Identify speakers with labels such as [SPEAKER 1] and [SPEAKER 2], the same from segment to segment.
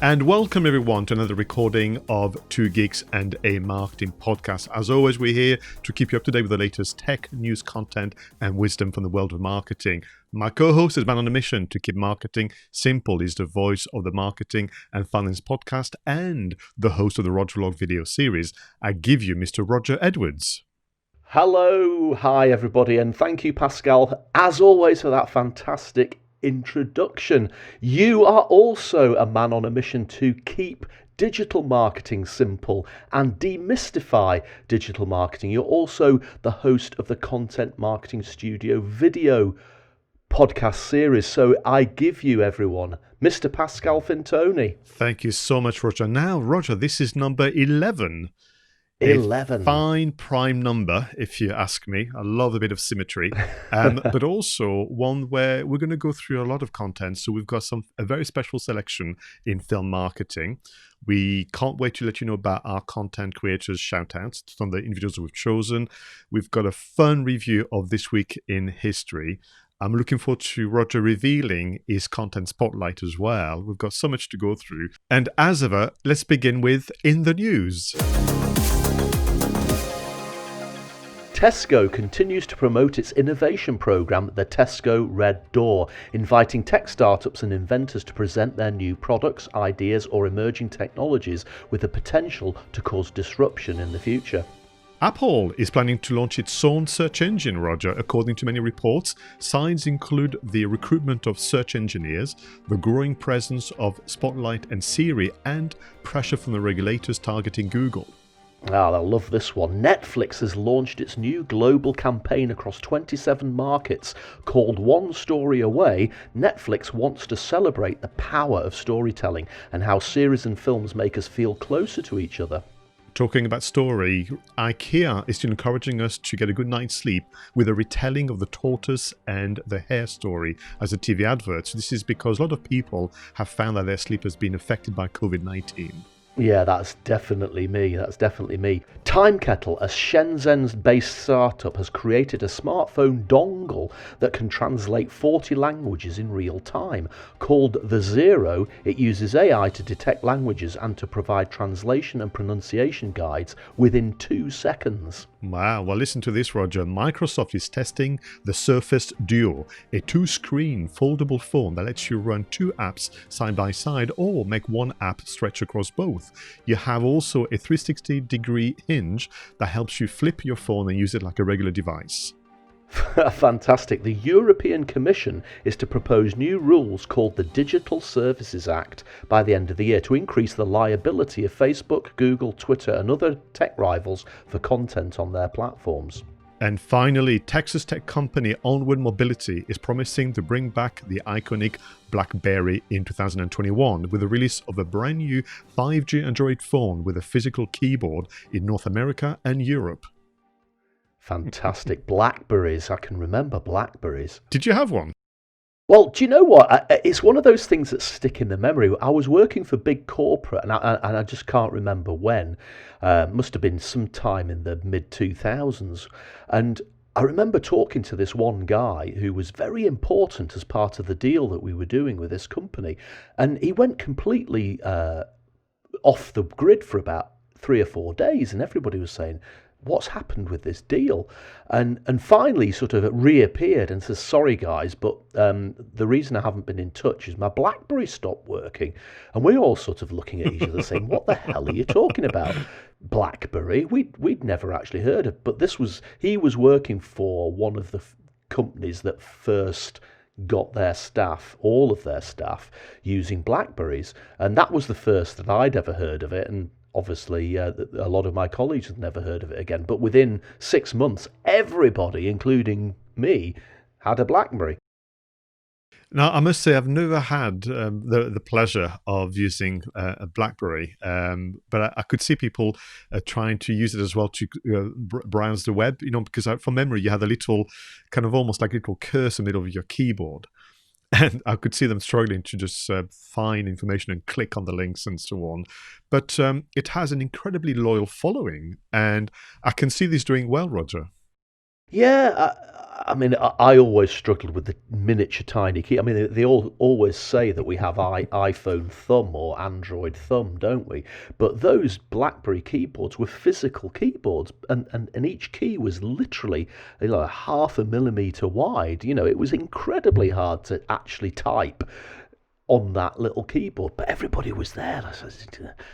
[SPEAKER 1] And welcome everyone to another recording of Two Geeks and a Marketing Podcast. As always, we're here to keep you up to date with the latest tech, news, content, and wisdom from the world of marketing. My co-host is man on a mission to keep marketing simple. He's the voice of the Marketing and Finance Podcast and the host of the Roger Vlog video series. I give you Mr. Roger Edwards.
[SPEAKER 2] Hello, hi everybody, and thank you, Pascal, as always, for that fantastic introduction. You are also a man on a mission to keep digital marketing simple and demystify digital marketing. You're also the host of the Content Marketing Studio video podcast series. So I give you, everyone, Mr. Pascal Fintoni.
[SPEAKER 1] Thank you so much, Roger. Now, Roger, this is number 11.
[SPEAKER 2] 11.
[SPEAKER 1] A fine prime number, if you ask me. I love a bit of symmetry, but also one where we're going to go through a lot of content. So we've got a very special selection in film marketing. We can't wait to let you know about our content creators shout-outs, some of the individuals we've chosen. We've got a fun review of This Week in History. I'm looking forward to Roger revealing his content spotlight as well. We've got so much to go through. And as ever, let's begin with In the News.
[SPEAKER 2] Tesco continues to promote its innovation programme, the Tesco Red Door, inviting tech startups and inventors to present their new products, ideas or emerging technologies with the potential to cause disruption in the future.
[SPEAKER 1] Apple is planning to launch its own search engine, Roger. According to many reports, signs include the recruitment of search engineers, the growing presence of Spotlight and Siri, and pressure from the regulators targeting Google.
[SPEAKER 2] I love this one. Netflix has launched its new global campaign across 27 markets called One Story Away. Netflix wants to celebrate the power of storytelling and how series and films make us feel closer to each other.
[SPEAKER 1] Talking about story, IKEA is still encouraging us to get a good night's sleep with a retelling of the tortoise and the hare story as a TV advert. So this is because a lot of people have found that their sleep has been affected by COVID-19.
[SPEAKER 2] Yeah, that's definitely me. Time Kettle, a Shenzhen-based startup, has created a smartphone dongle that can translate 40 languages in real time. Called The Zero, it uses AI to detect languages and to provide translation and pronunciation guides within 2 seconds.
[SPEAKER 1] Wow, well listen to this, Roger. Microsoft is testing the Surface Duo, a 2-screen foldable phone that lets you run 2 apps side by side or make one app stretch across both. You have also a 360-degree hinge that helps you flip your phone and use it like a regular device.
[SPEAKER 2] Fantastic. The European Commission is to propose new rules called the Digital Services Act by the end of the year to increase the liability of Facebook, Google, Twitter and other tech rivals for content on their platforms.
[SPEAKER 1] And finally, Texas tech company Onward Mobility is promising to bring back the iconic BlackBerry in 2021 with the release of a brand new 5G Android phone with a physical keyboard in North America and Europe.
[SPEAKER 2] Fantastic. Blackberries. I can remember Blackberries.
[SPEAKER 1] Did you have one?
[SPEAKER 2] Well, do you know what? It's one of those things that stick in the memory. I was working for big corporate, and I just can't remember when. Must have been sometime in the mid-2000s. And I remember talking to this one guy who was very important as part of the deal that we were doing with this company. And he went completely off the grid for about 3 or 4 days, and everybody was saying, what's happened with this deal? And finally sort of reappeared and says, sorry guys, but the reason I haven't been in touch is my BlackBerry stopped working. And we're all sort of looking at each other saying, what the hell are you talking about? BlackBerry? We'd never actually heard of, but he was working for one of the companies that first got their staff, all of their staff, using BlackBerries. And that was the first that I'd ever heard of it. And obviously, a lot of my colleagues had never heard of it again. But within 6 months, everybody, including me, had a BlackBerry.
[SPEAKER 1] Now, I must say I've never had the pleasure of using a BlackBerry, but I could see people trying to use it as well to browse the web, because from memory, you had a little kind of almost like a little cursor in the middle of your keyboard. And I could see them struggling to just find information and click on the links and so on. But it has an incredibly loyal following, and I can see this doing well, Roger.
[SPEAKER 2] Yeah, I mean, I always struggled with the miniature tiny key. I mean, they all always say that we have iPhone thumb or Android thumb, don't we? But those BlackBerry keyboards were physical keyboards, and each key was literally, half a millimeter wide. It was incredibly hard to actually type on that little keyboard, but everybody was there,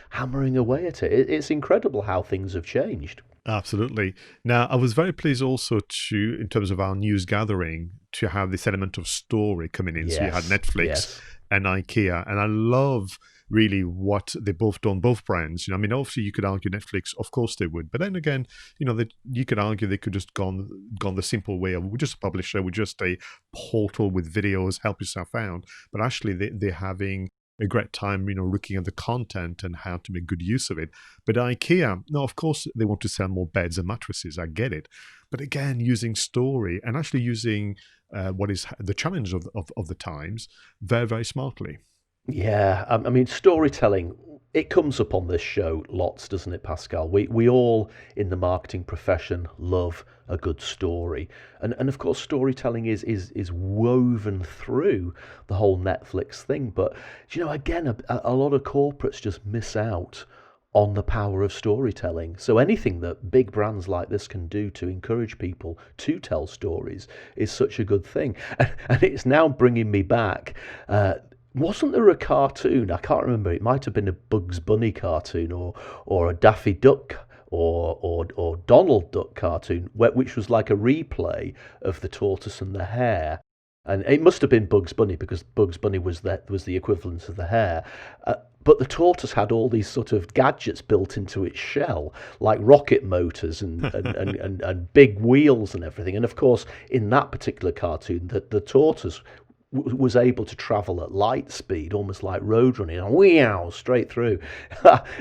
[SPEAKER 2] hammering away at it. It's incredible how things have changed.
[SPEAKER 1] Absolutely. Now, I was very pleased also to, in terms of our news gathering, to have this element of story coming in. So you had
[SPEAKER 2] Yes,
[SPEAKER 1] Netflix
[SPEAKER 2] yes.
[SPEAKER 1] and IKEA, and I love really what they both done, both brands. I mean, obviously you could argue Netflix, of course they would, but then again, that you could argue they could just gone the simple way of we're just a publisher, we're just a portal with videos, help yourself out. But actually, they're having a great time, looking at the content and how to make good use of it. But IKEA, no, of course they want to sell more beds and mattresses. I get it, but again, using story and actually using what is the challenge of the times very, very smartly.
[SPEAKER 2] Yeah, I mean, storytelling, it comes up on this show lots, doesn't it, Pascal? We all in the marketing profession love a good story. And of course, storytelling is woven through the whole Netflix thing. But, again, a lot of corporates just miss out on the power of storytelling. So anything that big brands like this can do to encourage people to tell stories is such a good thing. And it's now bringing me back. Wasn't there a cartoon? I can't remember. It might have been a Bugs Bunny cartoon or a Daffy Duck or Donald Duck cartoon, which was like a replay of the tortoise and the hare. And it must have been Bugs Bunny because Bugs Bunny was the equivalent of the hare. But the tortoise had all these sort of gadgets built into its shell, like rocket motors and big wheels and everything. And of course, in that particular cartoon, the tortoise was able to travel at light speed, almost like road running, and wow, straight through.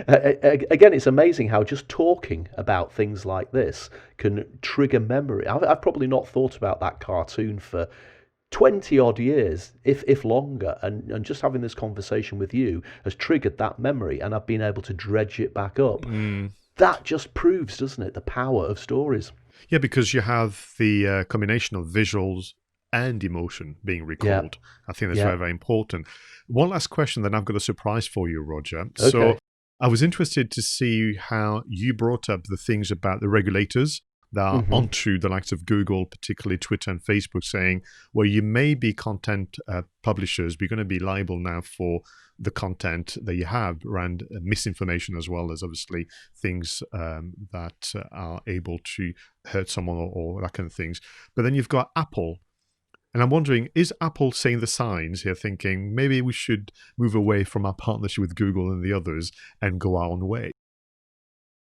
[SPEAKER 2] Again, it's amazing how just talking about things like this can trigger memory. I've probably not thought about that cartoon for 20 odd years, if longer, and just having this conversation with you has triggered that memory, and I've been able to dredge it back up.
[SPEAKER 1] Mm.
[SPEAKER 2] That just proves, doesn't it, the power of stories.
[SPEAKER 1] Yeah, because you have the combination of visuals and emotion being
[SPEAKER 2] Yeah,
[SPEAKER 1] recalled. I think that's
[SPEAKER 2] yeah.
[SPEAKER 1] very, very important. One last question, then I've got a surprise for you, Roger. So
[SPEAKER 2] Okay.
[SPEAKER 1] I was interested to see how you brought up the things about the regulators that are
[SPEAKER 2] hmm
[SPEAKER 1] onto the likes of Google, particularly Twitter and Facebook, saying, well, you may be content publishers, but you're going to be liable now for the content that you have around misinformation, as well as obviously things that are able to hurt someone or that kind of things. But then you've got Apple. And I'm wondering, is Apple seeing the signs here, thinking maybe we should move away from our partnership with Google and the others and go our own way?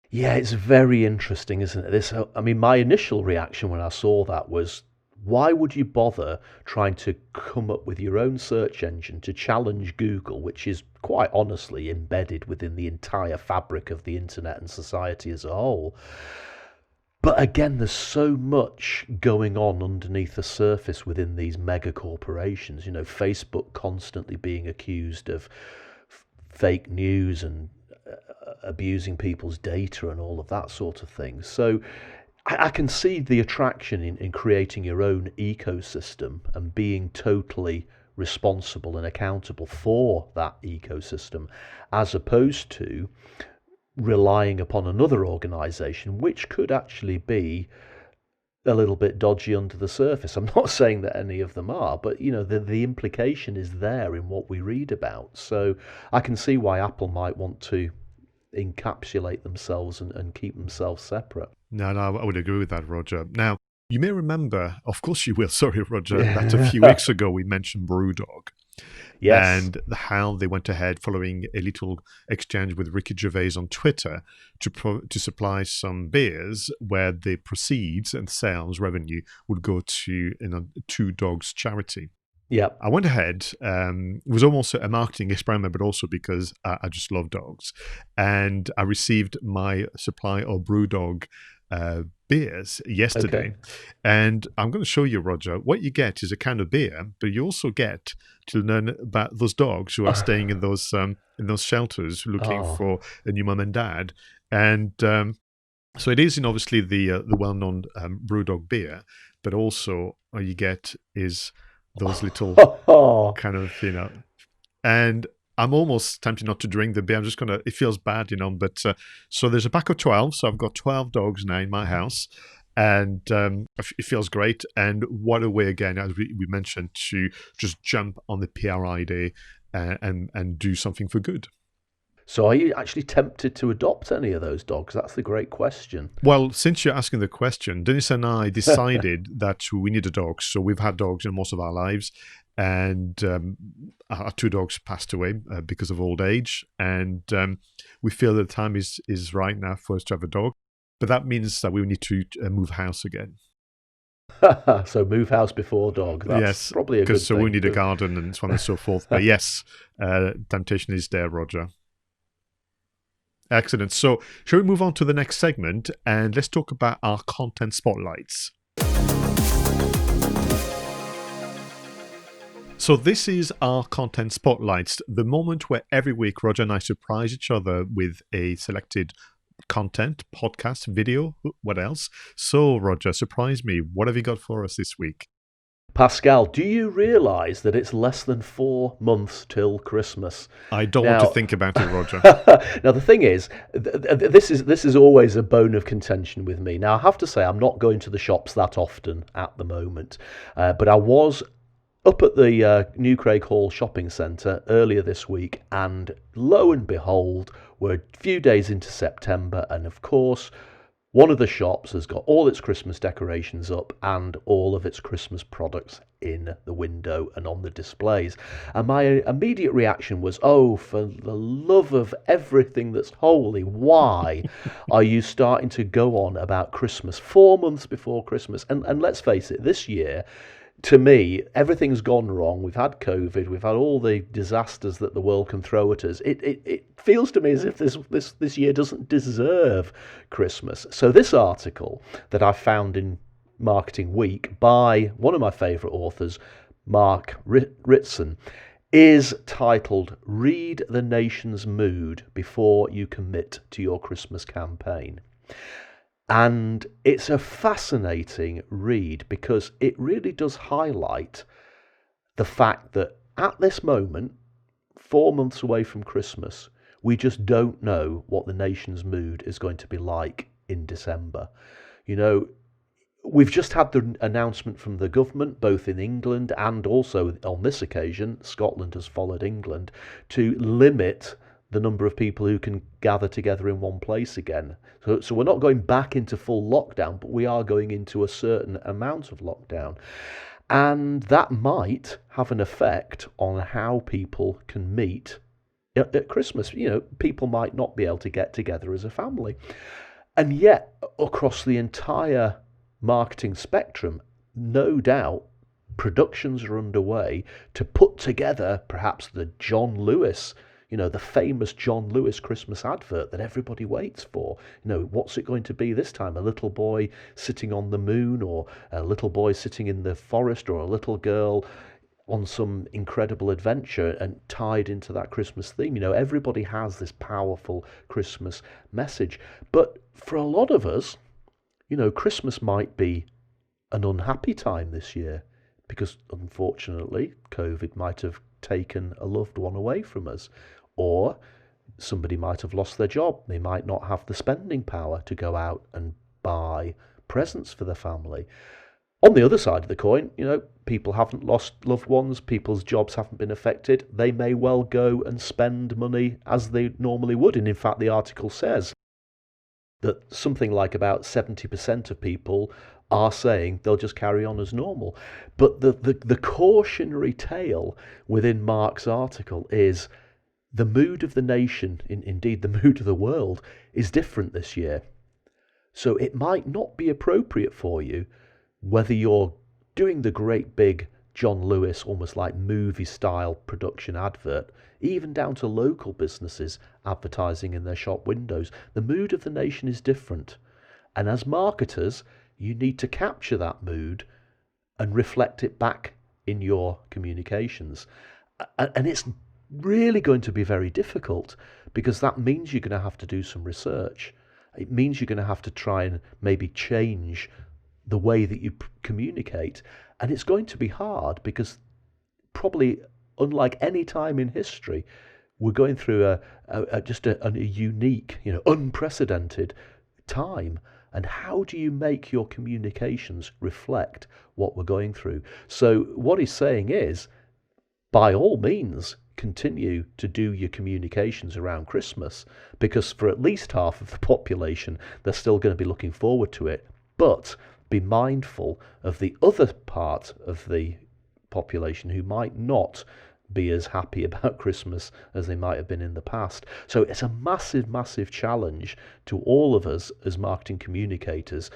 [SPEAKER 2] Yeah, it's very interesting, isn't it? I mean, my initial reaction when I saw that was, why would you bother trying to come up with your own search engine to challenge Google, which is quite honestly embedded within the entire fabric of the internet and society as a whole? But again, there's so much going on underneath the surface within these mega corporations. Facebook constantly being accused of fake news and abusing people's data and all of that sort of thing. So I can see the attraction in creating your own ecosystem and being totally responsible and accountable for that ecosystem, as opposed to relying upon another organization, which could actually be a little bit dodgy under the surface. I'm not saying that any of them are, but the implication is there in what we read about. So I can see why Apple might want to encapsulate themselves and keep themselves separate.
[SPEAKER 1] No, I would agree with that, Roger. Now, you may remember, of course you will, sorry, Roger, that a few
[SPEAKER 2] Yeah.
[SPEAKER 1] weeks ago we mentioned Brewdog
[SPEAKER 2] Yes.
[SPEAKER 1] and how they went ahead following a little exchange with Ricky Gervais on Twitter to supply some beers where the proceeds and sales revenue would go to Two Dogs charity.
[SPEAKER 2] Yep.
[SPEAKER 1] I went ahead. It was almost a marketing experiment, but also because I just love dogs. And I received my supply of Brewdog beers
[SPEAKER 2] Okay.
[SPEAKER 1] yesterday. And I'm going to show you, Roger. What you get is a can of beer, but you also get to learn about those dogs who are staying in those shelters looking
[SPEAKER 2] Oh,
[SPEAKER 1] for a new mum and dad. And So it is in obviously the well-known BrewDog beer, but also what you get is those little kind of, and I'm almost tempted not to drink the beer. I'm just gonna. It feels bad, but so there's a pack of 12. So I've got 12 dogs now in my house, and it feels great. And what a way again, as we mentioned, to just jump on the PRI day and do something for good.
[SPEAKER 2] So are you actually tempted to adopt any of those dogs? That's the great question.
[SPEAKER 1] Well, since you're asking the question, Dennis and I decided that we need a dog. So we've had dogs in most of our lives, and our 2 dogs passed away because of old age, and we feel that the time is right now for us to have a dog. But that means that we need to move house again.
[SPEAKER 2] So move house before dog. That's
[SPEAKER 1] yes,
[SPEAKER 2] probably a good thing.
[SPEAKER 1] So we need a garden and so on and so forth. But yes, temptation is there, Roger. Excellent. So, shall we move on to the next segment and let's talk about our content spotlights? So, this is our content spotlights, the moment where every week Roger and I surprise each other with a selected content, podcast, video, what else? So, Roger, surprise me. What have you got for us this week?
[SPEAKER 2] Pascal, do you realise that it's less than 4 months till Christmas?
[SPEAKER 1] I don't want to think about it, Roger.
[SPEAKER 2] Now, the thing is, this is always a bone of contention with me. Now, I have to say, I'm not going to the shops that often at the moment, but I was up at the New Craig Hall shopping centre earlier this week, and lo and behold, we're a few days into September, and of course, one of the shops has got all its Christmas decorations up and all of its Christmas products in the window and on the displays. And my immediate reaction was, oh, for the love of everything that's holy, why are you starting to go on about Christmas 4 months before Christmas? And let's face it, this year, to me, everything's gone wrong. We've had COVID. We've had all the disasters that the world can throw at us. It feels to me as if this year doesn't deserve Christmas. So this article that I found in Marketing Week by one of my favourite authors, Mark Ritson, is titled "Read the Nation's Mood Before You Commit to Your Christmas Campaign." And it's a fascinating read because it really does highlight the fact that at this moment, 4 months away from Christmas, we just don't know what the nation's mood is going to be like in December. We've just had the announcement from the government, both in England and also on this occasion, Scotland has followed England, to limit the number of people who can gather together in one place again. So we're not going back into full lockdown, but we are going into a certain amount of lockdown. And that might have an effect on how people can meet at Christmas. People might not be able to get together as a family. And yet, across the entire marketing spectrum, no doubt, productions are underway to put together perhaps the John Lewis, the famous John Lewis Christmas advert that everybody waits for. What's it going to be this time? A little boy sitting on the moon, or a little boy sitting in the forest, or a little girl on some incredible adventure and tied into that Christmas theme. Everybody has this powerful Christmas message. But for a lot of us, Christmas might be an unhappy time this year because, unfortunately, COVID might have taken a loved one away from us. Or somebody might have lost their job. They might not have the spending power to go out and buy presents for the family. On the other side of the coin, people haven't lost loved ones. People's jobs haven't been affected. They may well go and spend money as they normally would. And in fact, the article says that something like about 70% of people are saying they'll just carry on as normal. But the cautionary tale within Mark's article is the mood of the nation, indeed the mood of the world, is different this year. So it might not be appropriate for you, whether you're doing the great big John Lewis, almost like movie-style production advert, even down to local businesses advertising in their shop windows. The mood of the nation is different. And as marketers, you need to capture that mood and reflect it back in your communications. And it's really going to be very difficult because that means you're going to have to do some research. it means you're going to have to try and maybe change the way that you communicate. And it's going to be hard because probably unlike any time in history, we're going through a unique, unprecedented time. And how do you make your communications reflect what we're going through? So what he's saying is, by all means, continue to do your communications around Christmas, because for at least half of the population, they're still going to be looking forward to it. But be mindful of the other part of the population who might not be as happy about Christmas as they might have been in the past. So it's a massive, massive challenge to all of us as marketing communicators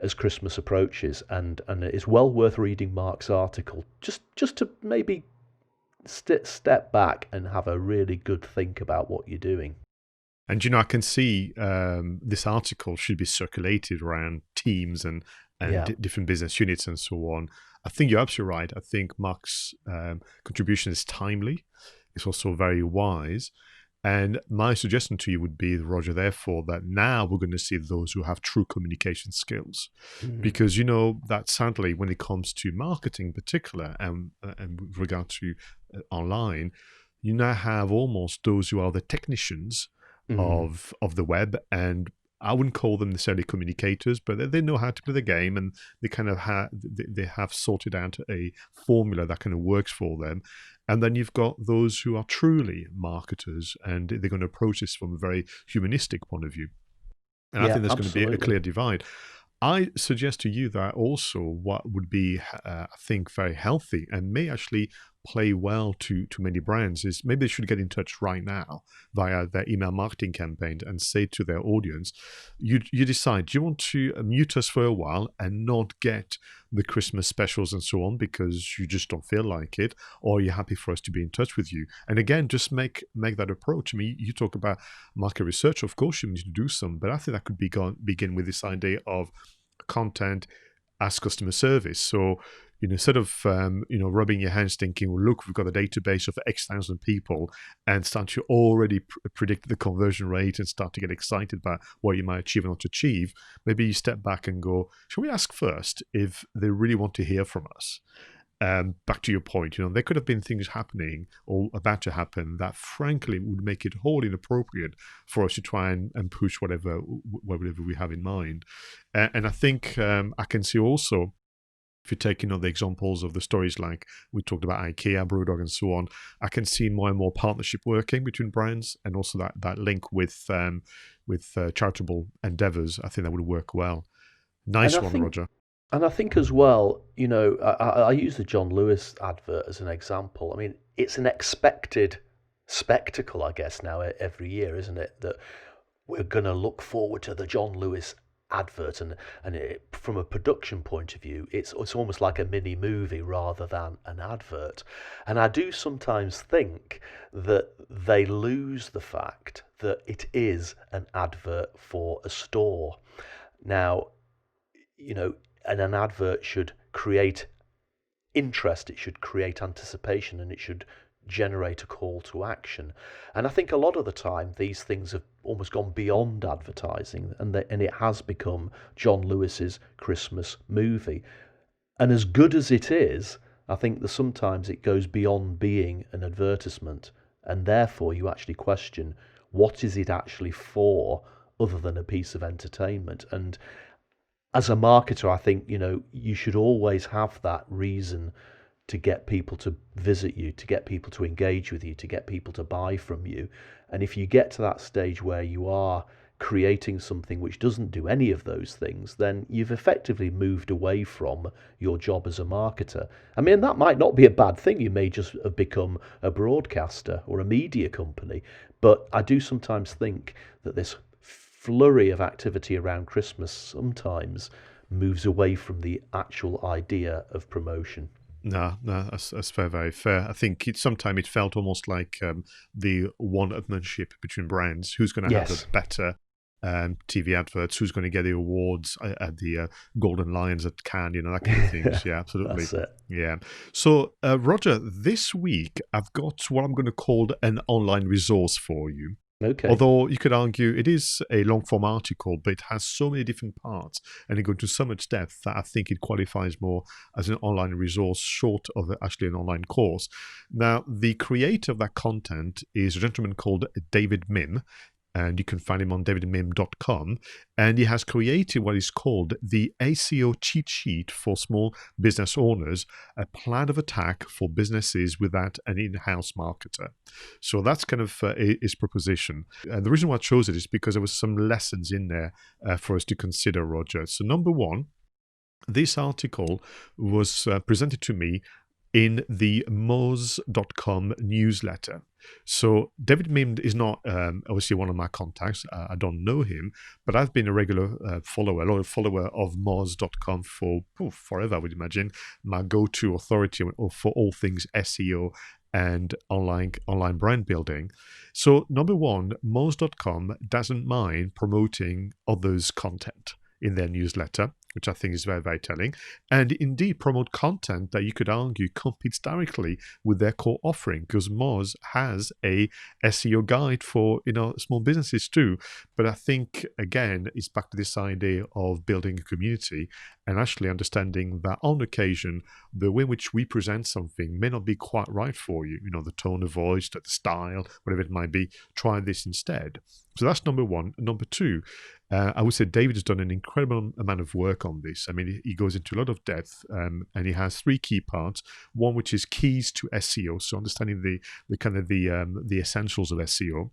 [SPEAKER 2] as Christmas approaches, and it's well worth reading Mark's article just to maybe step back and have a really good think about what you're doing.
[SPEAKER 1] And I can see this article should be circulated around teams and different business units and so on. I think you're absolutely right. I think Mark's contribution is timely. It's also very wise. And my suggestion to you would be, Roger, therefore, that now we're going to see those who have true communication skills. Mm-hmm. Because that sadly, when it comes to marketing in particular, and with regard to online, you now have almost those who are the technicians of the web, and I wouldn't call them necessarily communicators, but they know how to play the game, and they kind of they have sorted out a formula that kind of works for them. And then you've got those who are truly marketers, and they're going to approach this from a very humanistic point of view. And I think there's absolutely going to be a clear divide. I suggest to you that also what would be, I think, very healthy and may actually play well to many brands is maybe they should get in touch right now via their email marketing campaign and say to their audience, you decide, do you want to mute us for a while and not get the Christmas specials and so on because you just don't feel like it, or you're happy for us to be in touch with you? And again, just make that approach. I mean, you talk about market research, of course you need to do some, but I think that could begin with this idea of content as customer service. So instead of rubbing your hands thinking, well, look, we've got a database of X thousand people, and start to already predict the conversion rate and start to get excited about what you might achieve and not achieve, maybe you step back and go, shall we ask first if they really want to hear from us? Back to your point, there could have been things happening or about to happen that frankly would make it wholly inappropriate for us to try and push whatever we have in mind. And I think I can see also, if you take the examples of the stories like we talked about IKEA, Brewdog, and so on, I can see more and more partnership working between brands, and also that link with charitable endeavors. I think that would work well. Nice one, Roger.
[SPEAKER 2] And I think as well, I use the John Lewis advert as an example. I mean, it's an expected spectacle, I guess, now every year, isn't it? That we're going to look forward to the John Lewis advert, and from a production point of view, it's almost like a mini movie rather than an advert. And I do sometimes think that they lose the fact that it is an advert for a store. Now, and an advert should create interest, it should create anticipation, and it should generate a call to action. And I think a lot of the time these things have almost gone beyond advertising, and it has become John Lewis's Christmas movie. And as good as it is, I think that sometimes it goes beyond being an advertisement, and therefore you actually question, what is it actually for other than a piece of entertainment? And as a marketer, I think, you should always have that reason to get people to visit you, to get people to engage with you, to get people to buy from you. And if you get to that stage where you are creating something which doesn't do any of those things, then you've effectively moved away from your job as a marketer. I mean, that might not be a bad thing. You may just have become a broadcaster or a media company. But I do sometimes think that this flurry of activity around Christmas sometimes moves away from the actual idea of promotion.
[SPEAKER 1] No, that's very, very fair. I think sometimes it felt almost like the one-upmanship between brands. Who's going to have the better TV adverts? Who's going to get the awards at the Golden Lions at Cannes? That kind of things. Yeah, absolutely.
[SPEAKER 2] That's it.
[SPEAKER 1] Yeah. So, Roger, this week I've got what I'm going to call an online resource for you.
[SPEAKER 2] Okay.
[SPEAKER 1] Although you could argue it is a long form article, but it has so many different parts and it goes into so much depth that I think it qualifies more as an online resource short of actually an online course. Now, the creator of that content is a gentleman called David Mim, and you can find him on davidmim.com. And he has created what is called the SEO cheat sheet for small business owners, a plan of attack for businesses without an in-house marketer. So that's kind of his proposition. And the reason why I chose it is because there was some lessons in there for us to consider, Roger. So number one, this article was presented to me in the moz.com newsletter. So David Mim is not obviously one of my contacts. I don't know him, but I've been a regular follower, a loyal follower of moz.com for forever, I would imagine. My go-to authority for all things SEO and online brand building. So number one, moz.com doesn't mind promoting others' content in their newsletter, which I think is very, very telling, and indeed promote content that you could argue competes directly with their core offering, because Moz has a SEO guide for small businesses too. But I think again it's back to this idea of building a community and actually understanding that on occasion the way in which we present something may not be quite right for you. The tone of voice, the style, whatever it might be. Try this instead. So that's number one. Number two, I would say David has done an incredible amount of work on this. I mean, he goes into a lot of depth, and he has three key parts. One, which is keys to SEO, so understanding the kind of the essentials of SEO.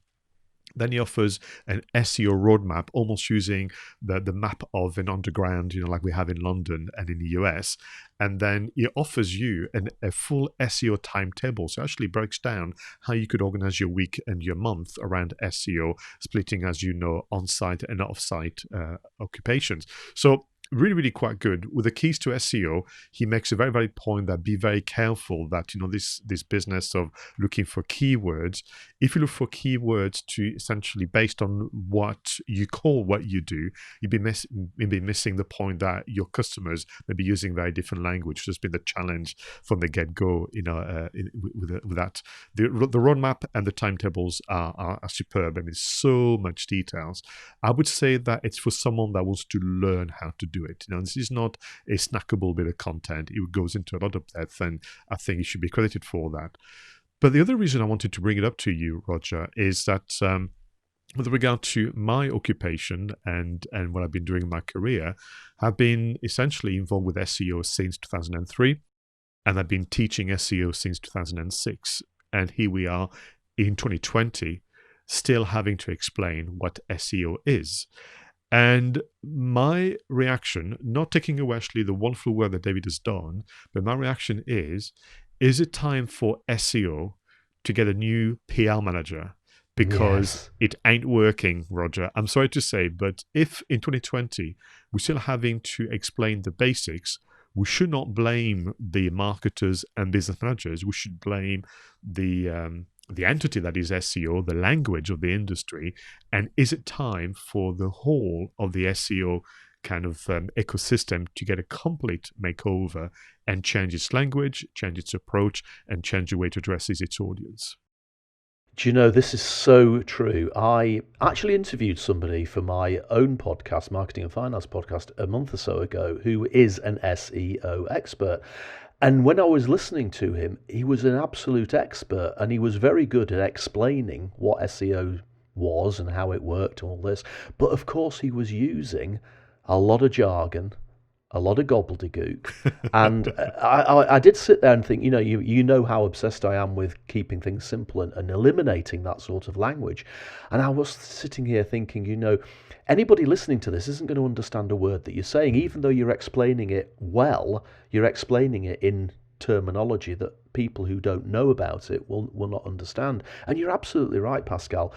[SPEAKER 1] Then he offers an SEO roadmap, almost using the map of an underground, like we have in London and in the US. And then he offers you a full SEO timetable. So it actually breaks down how you could organize your week and your month around SEO, splitting, as you know, on-site and off-site occupations. So really, really quite good. With the keys to SEO, he makes a very valid point that be very careful that, this business of looking for keywords, if you look for keywords to essentially based on what you call what you do, you'd be missing the point that your customers may be using very different language, which has been the challenge from the get-go, with that. The roadmap and the timetables are superb. I mean, so much details. I would say that it's for someone that wants to learn how to do it. This is not a snackable bit of content. It goes into a lot of depth, and I think you should be credited for that. But the other reason I wanted to bring it up to you, Roger, is that with regard to my occupation and what I've been doing in my career, I've been essentially involved with SEO since 2003, and I've been teaching SEO since 2006. And here we are in 2020, still having to explain what SEO is. And my reaction, not taking away actually the wonderful work that David has done, but my reaction is it time for SEO to get a new PR manager? Because It ain't working, Roger. I'm sorry to say, but if in 2020 we're still having to explain the basics, we should not blame the marketers and business managers. We should blame the entity that is SEO, the language of the industry. And is it time for the whole of the SEO kind of ecosystem to get a complete makeover and change its language, change its approach, and change the way to address its audience?
[SPEAKER 2] Do you know, this is so true. I actually interviewed somebody for my own podcast, Marketing and Finance podcast, a month or so ago, who is an SEO expert. And when I was listening to him, he was an absolute expert, and he was very good at explaining what SEO was and how it worked and all this. But of course, he was using a lot of jargon, a lot of gobbledygook. And I did sit there and think, you know how obsessed I am with keeping things simple and eliminating that sort of language. And I was sitting here thinking, anybody listening to this isn't going to understand a word that you're saying, even though you're explaining it well. You're explaining it in terminology that people who don't know about it will not understand. And you're absolutely right, Pascal.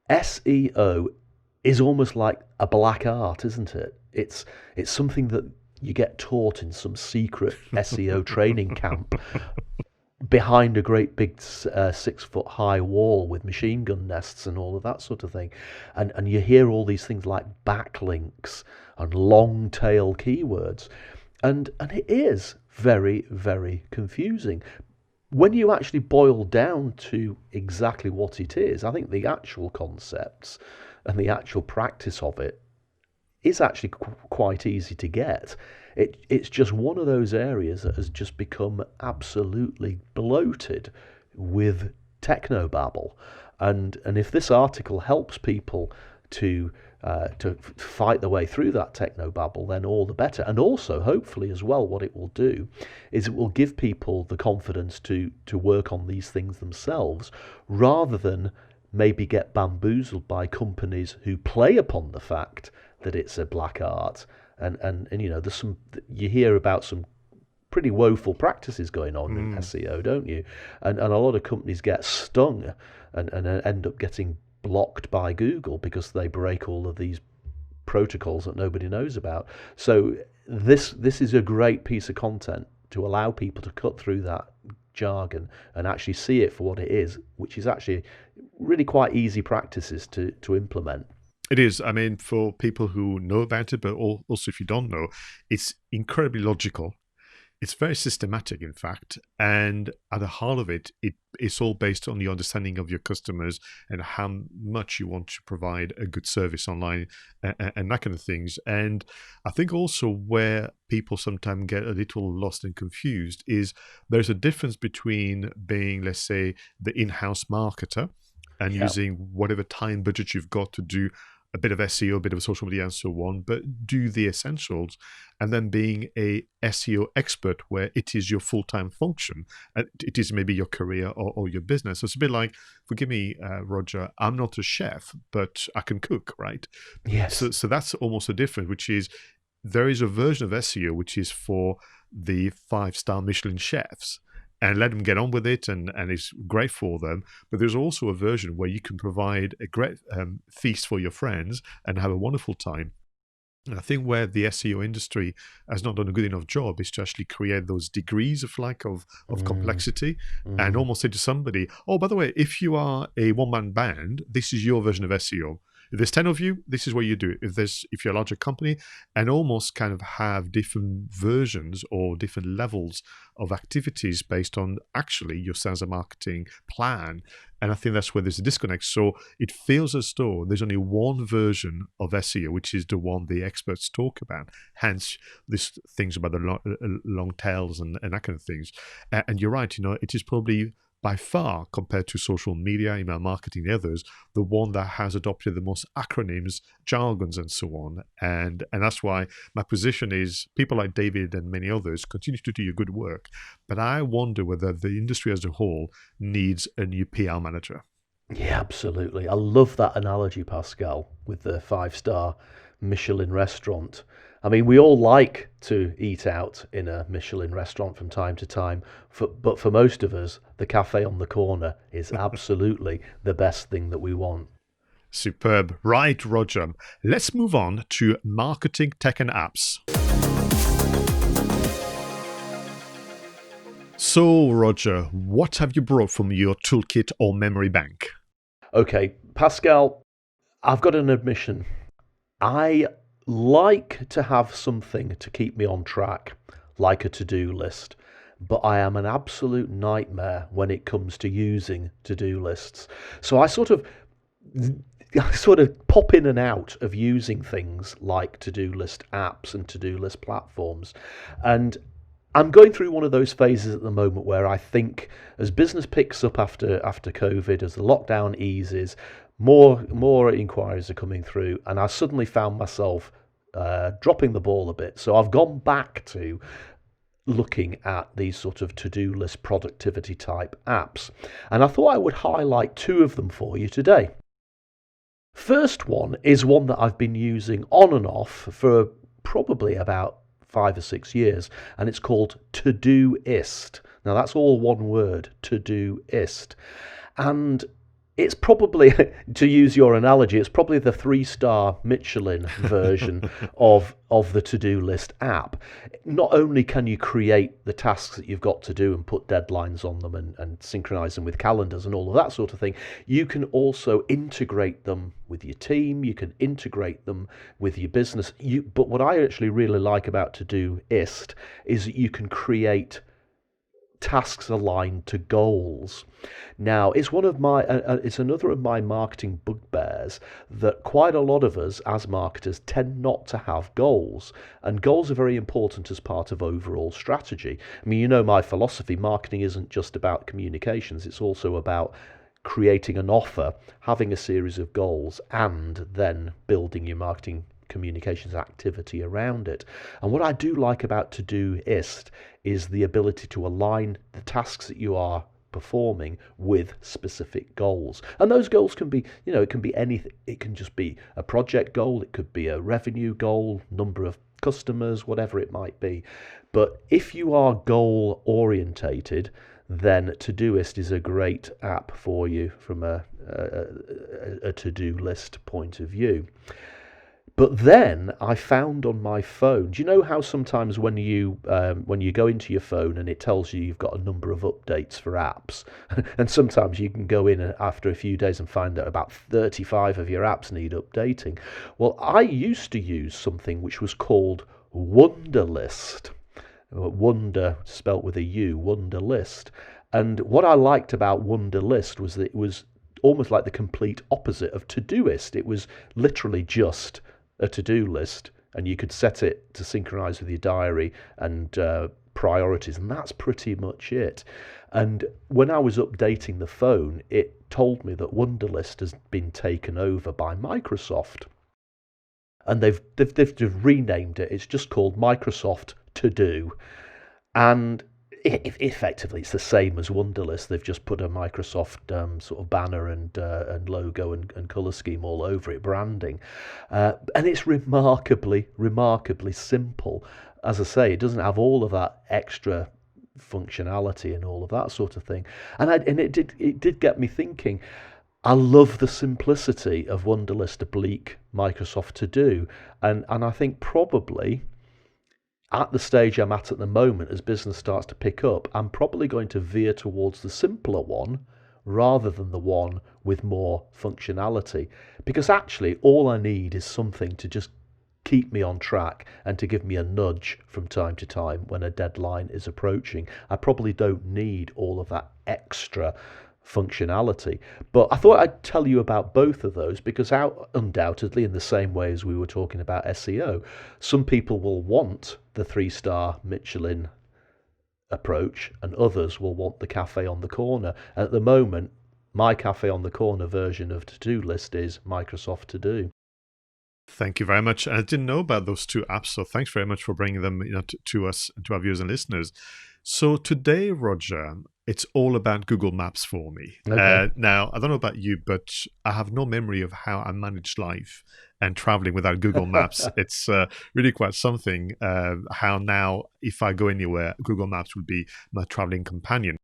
[SPEAKER 2] SEO is almost like a black art, isn't it? It's something that you get taught in some secret SEO training camp behind a great big 6-foot high wall with machine gun nests and all of that sort of thing. And you hear all these things like backlinks and long tail keywords. And it is very, very confusing. when you actually boil down to exactly what it is, I think the actual concepts and the actual practice of it is actually quite easy to get. It's just one of those areas that has just become absolutely bloated with technobabble. And if this article helps people to fight their way through that technobabble, then all the better. And also, hopefully, as well, what it will do is it will give people the confidence to work on these things themselves, rather than maybe get bamboozled by companies who play upon the fact that it's a black art. And you know, there's some, you hear about some pretty woeful practices going on in SEO, don't you? And a lot of companies get stung and end up getting blocked by Google because they break all of these protocols that nobody knows about. So this is a great piece of content to allow people to cut through that jargon and actually see it for what it is, which is actually really quite easy practices to implement.
[SPEAKER 1] It is. I mean, for people who know about it, but also if you don't know, it's incredibly logical. It's very systematic, in fact, and at the heart of it, it's all based on the understanding of your customers and how much you want to provide a good service online and that kind of things. And I think also where people sometimes get a little lost and confused is there's a difference between being, let's say, the in-house marketer and using whatever time budget you've got to do a bit of SEO, a bit of social media and so on, but do the essentials, and then being a SEO expert where it is your full-time function, and it is maybe your career or your business. So it's a bit like, forgive me, Roger, I'm not a chef, but I can cook, right?
[SPEAKER 2] Yes.
[SPEAKER 1] So that's almost a difference, which is there is a version of SEO which is for the 5-star Michelin chefs, and let them get on with it, and it's great for them. But there's also a version where you can provide a great feast for your friends and have a wonderful time. And I think where the SEO industry has not done a good enough job is to actually create those degrees of complexity and almost say to somebody, oh, by the way, if you are a one-man band, this is your version of SEO. If there's 10 of you, this is what you do. If you're a larger company, and almost kind of have different versions or different levels of activities based on actually your sales and marketing plan. And I think that's where there's a disconnect. So it feels as though there's only one version of SEO, which is the one the experts talk about. Hence, these things about the long tails and that kind of things. And you're right, it is probably by far, compared to social media, email marketing, the others, the one that has adopted the most acronyms, jargons, and so on. And that's why my position is people like David and many others continue to do your good work. But I wonder whether the industry as a whole needs a new PR manager.
[SPEAKER 2] Yeah, absolutely. I love that analogy, Pascal, with the 5-star Michelin restaurant. I mean, we all like to eat out in a Michelin restaurant from time to time, but for most of us, the cafe on the corner is absolutely the best thing that we want.
[SPEAKER 1] Superb. Right, Roger. Let's move on to marketing, tech, and apps. So, Roger, what have you brought from your toolkit or memory bank?
[SPEAKER 2] Okay, Pascal, I've got an admission. I like to have something to keep me on track, like a to-do list, but I am an absolute nightmare when it comes to using to-do lists. So I sort of pop in and out of using things like to-do list apps and to-do list platforms. And I'm going through one of those phases at the moment where I think as business picks up after COVID, as the lockdown eases, more inquiries are coming through, and I suddenly found myself dropping the ball a bit. So I've gone back to looking at these sort of to-do list productivity type apps, and I thought I would highlight 2 of them for you today. First one is one that I've been using on and off for probably about 5 or 6 years, and it's called Todoist. Now that's all one word, Todoist. And it's probably, to use your analogy, it's probably the 3-star Michelin version of the to-do list app. Not only can you create the tasks that you've got to do and put deadlines on them and synchronize them with calendars and all of that sort of thing, you can also integrate them with your team, you can integrate them with your business. But what I actually really like about Todoist is that you can create tasks aligned to goals. Now, it's one of my, it's another of my marketing bugbears that quite a lot of us as marketers tend not to have goals, and goals are very important as part of overall strategy. I mean, you know my philosophy: marketing isn't just about communications; it's also about creating an offer, having a series of goals, and then building your marketing communications activity around it. And what I do like about Todoist is the ability to align the tasks that you are performing with specific goals. And those goals can be, it can be anything. It can just be a project goal, it could be a revenue goal, number of customers, whatever it might be. But if you are goal orientated, then Todoist is a great app for you from a to-do list point of view. But then I found on my phone, do you know how sometimes when you go into your phone and it tells you you've got a number of updates for apps, and sometimes you can go in after a few days and find that about 35 of your apps need updating. Well, I used to use something which was called Wunderlist. Wonder spelt with a U, Wunderlist. And what I liked about Wunderlist was that it was almost like the complete opposite of Todoist. It was literally just a to-do list, and you could set it to synchronize with your diary and priorities, and that's pretty much it. And when I was updating the phone, it told me that Wunderlist has been taken over by Microsoft, and they've just renamed it. It's just called Microsoft To Do, and effectively it's the same as Wunderlist. They've just put a Microsoft sort of banner and logo and color scheme all over it, branding, and it's remarkably simple. As I say, it doesn't have all of that extra functionality and all of that sort of thing, and it did get me thinking. I love the simplicity of Wunderlist oblique Microsoft To Do, and I think probably at the stage I'm at the moment, as business starts to pick up, I'm probably going to veer towards the simpler one rather than the one with more functionality. Because actually, all I need is something to just keep me on track and to give me a nudge from time to time when a deadline is approaching. I probably don't need all of that extra functionality. But I thought I'd tell you about both of those because undoubtedly, in the same way as we were talking about SEO, some people will want the 3-star Michelin approach and others will want the cafe on the corner. And at the moment, my cafe on the corner version of To-Do List is Microsoft To Do.
[SPEAKER 1] Thank you very much. I didn't know about those two apps, so thanks very much for bringing them to us and to our viewers and listeners. So today, Roger, it's all about Google Maps for me.
[SPEAKER 2] Okay.
[SPEAKER 1] Now, I don't know about you, but I have no memory of how I managed life and traveling without Google Maps. It's really quite something how now, if I go anywhere, Google Maps would be my traveling companion.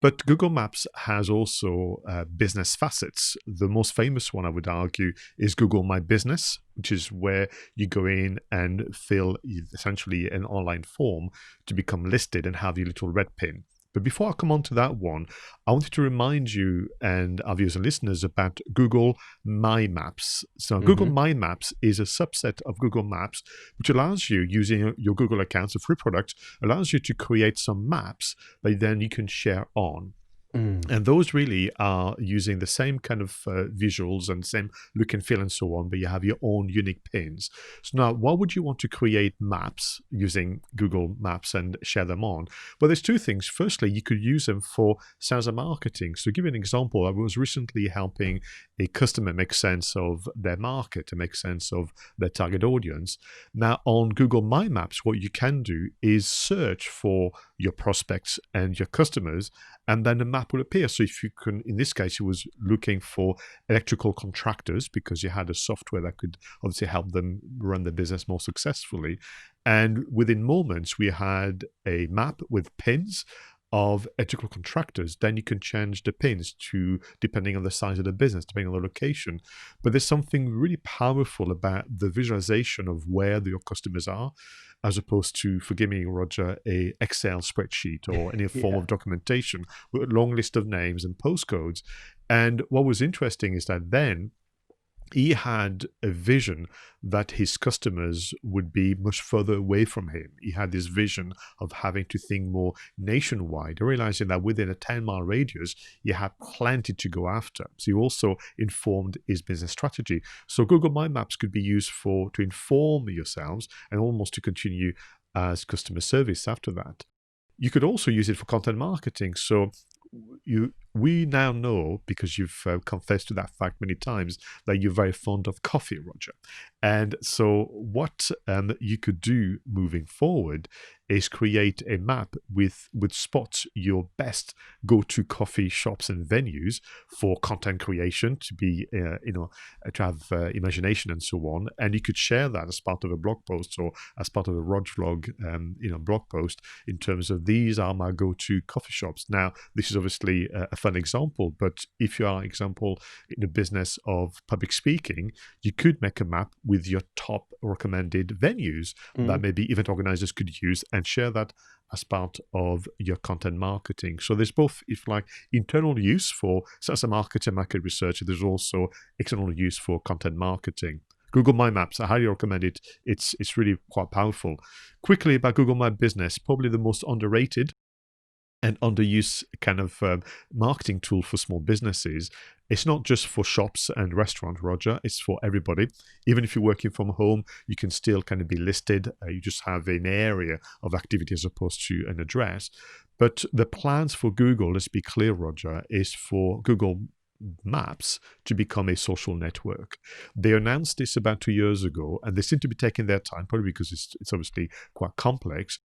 [SPEAKER 1] But Google Maps has also business facets. The most famous one, I would argue, is Google My Business, which is where you go in and fill essentially an online form to become listed and have your little red pin. But before I come on to that one, I wanted to remind you and our viewers and listeners about Google My Maps. So Google My Maps is a subset of Google Maps, which allows you, using your Google account, a free product, allows you to create some maps that then you can share on. And those really are using the same kind of visuals and same look and feel and so on, but you have your own unique pins. So now, why would you want to create maps using Google Maps and share them on? Well, there's two things. Firstly, you could use them for sales and marketing. So to give you an example, I was recently helping a customer make sense of their market, to make sense of their target audience. Now, on Google My Maps, what you can do is search for your prospects and your customers, and then the map will appear. So if you can, in this case, it was looking for electrical contractors because you had a software that could obviously help them run their business more successfully. And within moments, we had a map with pins of electrical contractors. Then you can change the pins to, depending on the size of the business, depending on the location. But there's something really powerful about the visualization of where your customers are, as opposed to, forgive me, Roger, a Excel spreadsheet or any form of documentation with a long list of names and postcodes. And what was interesting is that then he had a vision that his customers would be much further away from him. He had this vision of having to think more nationwide, realizing that within a 10-mile radius, he had plenty to go after. So he also informed his business strategy. So Google My Maps could be used to inform yourselves and almost to continue as customer service after that. You could also use it for content marketing. So we now know, because you've confessed to that fact many times, that you're very fond of coffee, Roger. And so what you could do moving forward is create a map with spots, your best go-to coffee shops and venues for content creation, to be to have imagination and so on. And you could share that as part of a blog post or as part of a Rog vlog blog post, in terms of these are my go-to coffee shops. Now, this is obviously a fun example, but if you are, example, in the business of public speaking, you could make a map with your top recommended venues that maybe event organizers could use and share that as part of your content marketing. So there's both, if like, internal use for, so as a marketer, market researcher, there's also external use for content marketing. Google My Maps, I highly recommend it. It's really quite powerful. Quickly about Google My Business, probably the most underrated and underused kind of marketing tool for small businesses. It's not just for shops and restaurants, Roger. It's for everybody. Even if you're working from home, you can still kind of be listed. You just have an area of activity as opposed to an address. But the plans for Google, let's be clear, Roger, is for Google Maps to become a social network. They announced this about 2 years ago, and they seem to be taking their time, probably because it's obviously quite complex.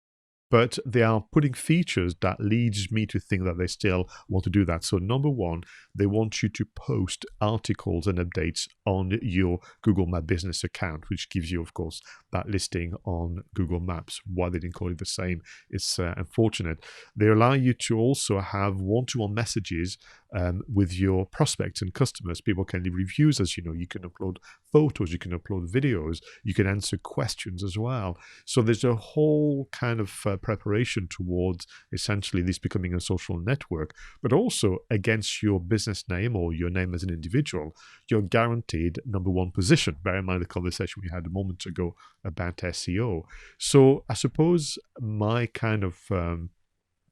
[SPEAKER 1] But they are putting features that leads me to think that they still want to do that. So number one, they want you to post articles and updates on your Google My Business account, which gives you, of course, that listing on Google Maps. Why they didn't call it the same, it's unfortunate. They allow you to also have one-to-one messages with your prospects and customers. People can leave reviews, as you know. You can upload photos, you can upload videos, you can answer questions as well. So there's a whole kind of preparation towards essentially this becoming a social network, but also against your business name or your name as an individual, you're guaranteed number one position. Bear in mind the conversation we had a moment ago about SEO. So I suppose my kind of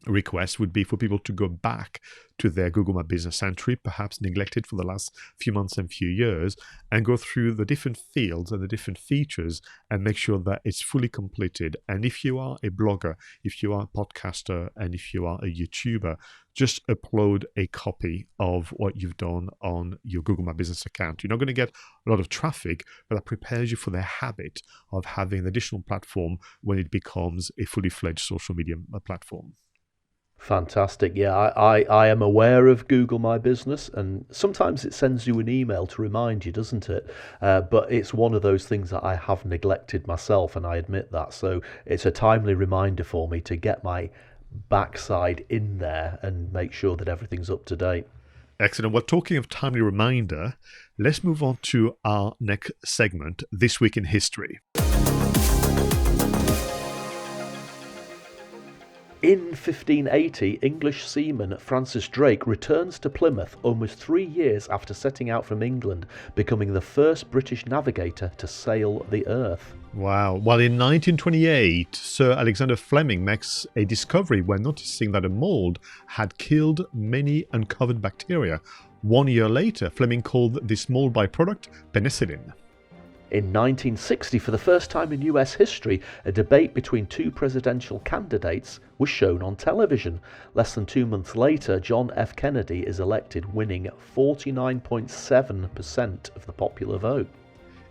[SPEAKER 1] request would be for people to go back to their Google My Business entry, perhaps neglected for the last few months and few years, and go through the different fields and the different features and make sure that it's fully completed. And if you are a blogger, if you are a podcaster, and if you are a YouTuber, just upload a copy of what you've done on your Google My Business account. You're not going to get a lot of traffic, but that prepares you for the habit of having an additional platform when it becomes a fully fledged social media platform.
[SPEAKER 2] Fantastic. Yeah, I am aware of Google My Business, and sometimes it sends you an email to remind you, doesn't it? But it's one of those things that I have neglected myself, and I admit that. So it's a timely reminder for me to get my backside in there and make sure that everything's up to date.
[SPEAKER 1] Excellent. Well, talking of timely reminder, let's move on to our next segment, This Week in History.
[SPEAKER 2] In 1580, English seaman Francis Drake returns to Plymouth almost 3 years after setting out from England, becoming the first British navigator to sail the earth.
[SPEAKER 1] Wow. Well, in 1928, Sir Alexander Fleming makes a discovery when noticing that a mold had killed many uncovered bacteria. 1 year later, Fleming called this mold byproduct penicillin.
[SPEAKER 2] In 1960, for the first time in US history, a debate between two presidential candidates was shown on television. Less than 2 months later, John F. Kennedy is elected, winning 49.7% of the popular vote.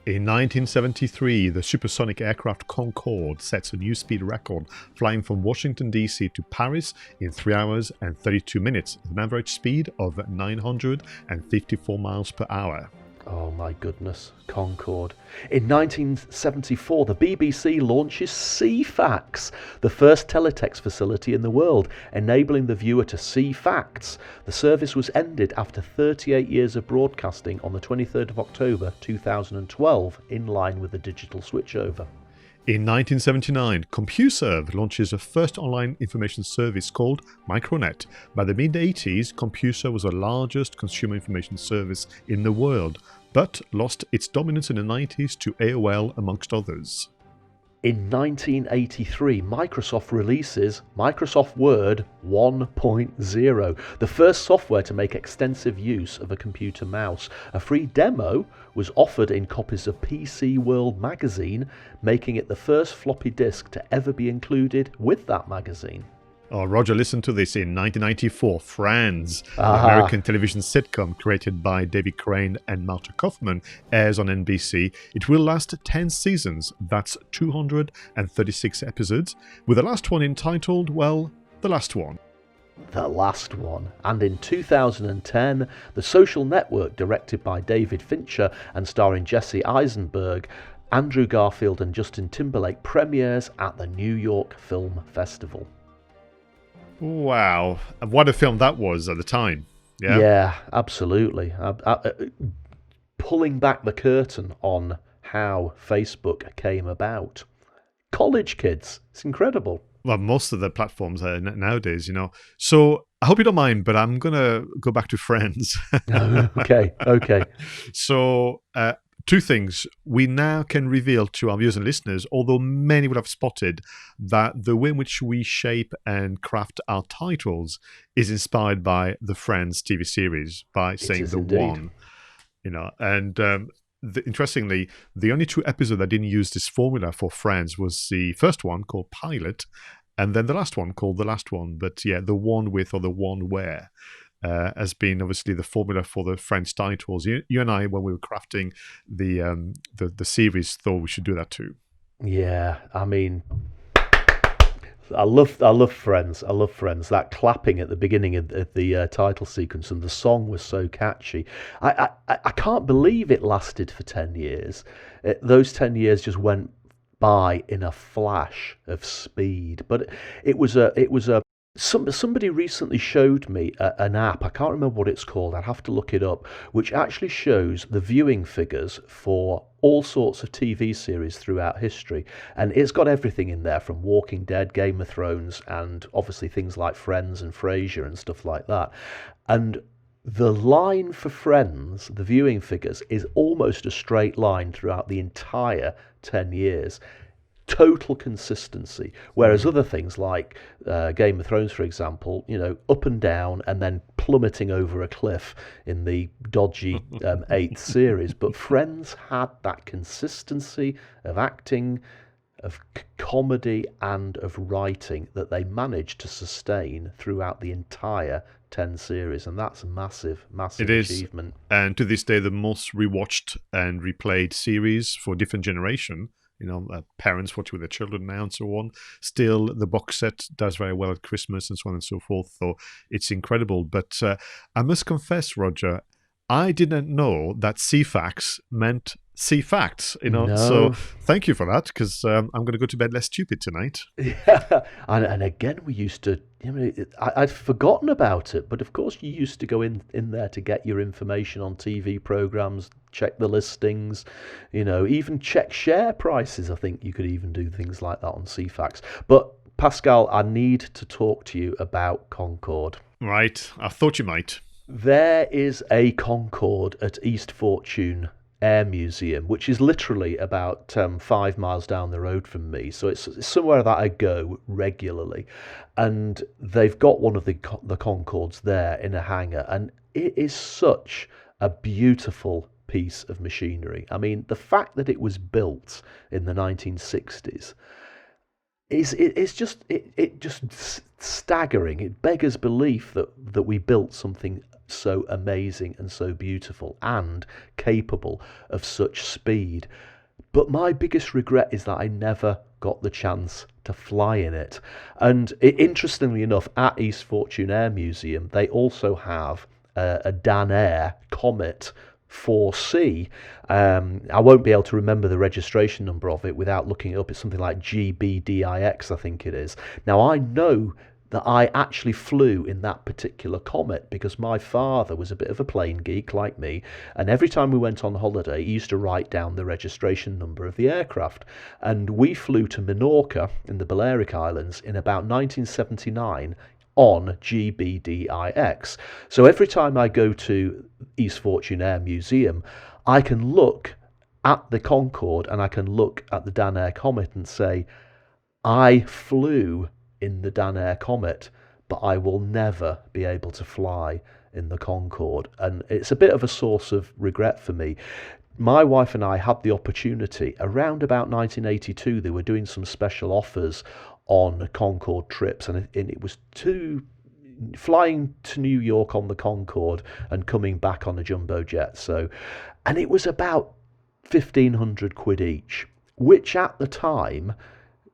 [SPEAKER 1] In 1973, the supersonic aircraft Concorde sets a new speed record, flying from Washington, D.C. to Paris in 3 hours and 32 minutes, with an average speed of 954 miles per hour.
[SPEAKER 2] Oh my goodness, Concorde. In 1974, the BBC launches CFAX, the first teletext facility in the world, enabling the viewer to see facts. The service was ended after 38 years of broadcasting on the 23rd of October 2012, in line with the digital switchover.
[SPEAKER 1] In 1979, CompuServe launches a first online information service called Micronet. By the mid-80s, CompuServe was the largest consumer information service in the world, but lost its dominance in the 90s to AOL, amongst others.
[SPEAKER 2] In 1983, Microsoft releases Microsoft Word 1.0, the first software to make extensive use of a computer mouse. A free demo was offered in copies of PC World magazine, making it the first floppy disk to ever be included with that magazine.
[SPEAKER 1] Oh, Roger, listen to this. In 1994, Friends, the American television sitcom created by David Crane and Marta Kaufman, airs on NBC. It will last 10 seasons. That's 236 episodes, with the last one entitled, well, The Last One.
[SPEAKER 2] The Last One. And in 2010, The Social Network, directed by David Fincher and starring Jesse Eisenberg, Andrew Garfield and Justin Timberlake, premieres at the New York Film Festival.
[SPEAKER 1] Wow, what a film that was at the time.
[SPEAKER 2] Yeah, absolutely. Pulling back the curtain on how Facebook came about. College kids, it's incredible.
[SPEAKER 1] Well, most of the platforms are nowadays, So I hope you don't mind, but I'm going to go back to Friends.
[SPEAKER 2] Okay.
[SPEAKER 1] So two things. We now can reveal to our viewers and listeners, although many would have spotted, that the way in which we shape and craft our titles is inspired by the Friends TV series, by saying the indeed. One. And interestingly, the only two episodes that didn't use this formula for Friends was the first one called Pilot, and then the last one called The Last One. But yeah, the one with or the one where has been obviously the formula for the Friends titles. You and I, when we were crafting the series, thought we should do that too.
[SPEAKER 2] Yeah, I mean, I love Friends. I love Friends. That clapping at the beginning of the title sequence, and the song was so catchy. I can't believe it lasted for 10 years. Those 10 years just went by in a flash of speed. But it was a somebody recently showed me an app. I can't remember what it's called. I'd have to look it up, which actually shows the viewing figures for all sorts of TV series throughout history. And it's got everything in there, from Walking Dead, Game of Thrones, and obviously things like Friends and Frasier and stuff like that. And the line for Friends, the viewing figures, is almost a straight line throughout the entire 10 years. Total consistency, whereas other things like Game of Thrones, for example, up and down and then plummeting over a cliff in the dodgy 8th series. But Friends had that consistency of acting, of comedy and of writing that they managed to sustain throughout the entire 10 series, and that's a massive achievement.
[SPEAKER 1] And to this day, the most rewatched and replayed series for different generation. Parents watch with their children now and so on. Still, the box set does very well at Christmas and so on and so forth. So it's incredible. But I must confess, Roger, I didn't know that CFAX meant C-Facts,
[SPEAKER 2] No.
[SPEAKER 1] So thank you for that, because I'm going to go to bed less stupid tonight.
[SPEAKER 2] Yeah, and again, we used to, I'd forgotten about it, but of course you used to go in there to get your information on TV programs, check the listings, even check share prices. I think you could even do things like that on CFAX. But Pascal, I need to talk to you about Concorde.
[SPEAKER 1] Right, I thought you might.
[SPEAKER 2] There is a Concorde at East Fortune Air Museum, which is literally about 5 miles down the road from me. So it's somewhere that I go regularly. And they've got one of the Concordes there in a hangar. And it is such a beautiful piece of machinery. I mean, the fact that it was built in the 1960s it's just staggering. It beggars belief that we built something so amazing and so beautiful and capable of such speed. But my biggest regret is that I never got the chance to fly in it. And interestingly enough, at East Fortune Air Museum, they also have a Dan Air Comet 4C. I won't be able to remember the registration number of it without looking it up. It's something like GBDIX, I think it is. Now, I know that I actually flew in that particular Comet, because my father was a bit of a plane geek like me, and every time we went on holiday he used to write down the registration number of the aircraft, and we flew to Minorca in the Balearic Islands in about 1979 on GBDIX. So every time I go to East Fortune Air Museum, I can look at the Concorde and I can look at the Danair Comet and say, I flew in the Danair Comet, but I will never be able to fly in the Concorde. And it's a bit of a source of regret for me. My wife and I had the opportunity around about 1982. They were doing some special offers on Concorde trips, and it was flying to New York on the Concorde and coming back on a jumbo jet. So, and it was about 1,500 quid each, which at the time,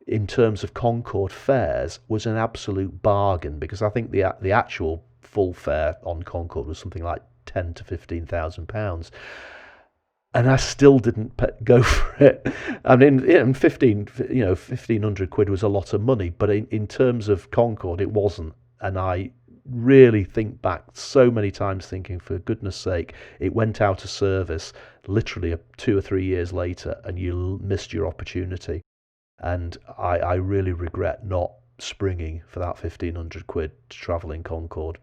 [SPEAKER 2] in terms of Concorde fares, was an absolute bargain, because I think the actual full fare on Concorde was something like £10,000 to £15,000. And I still didn't go for it. I mean, 1,500 quid was a lot of money, but in terms of Concorde, it wasn't. And I really think back so many times thinking, for goodness sake, it went out of service literally 2 or 3 years later, and you missed your opportunity. And I really regret not springing for that 1,500 quid to travel in Concorde.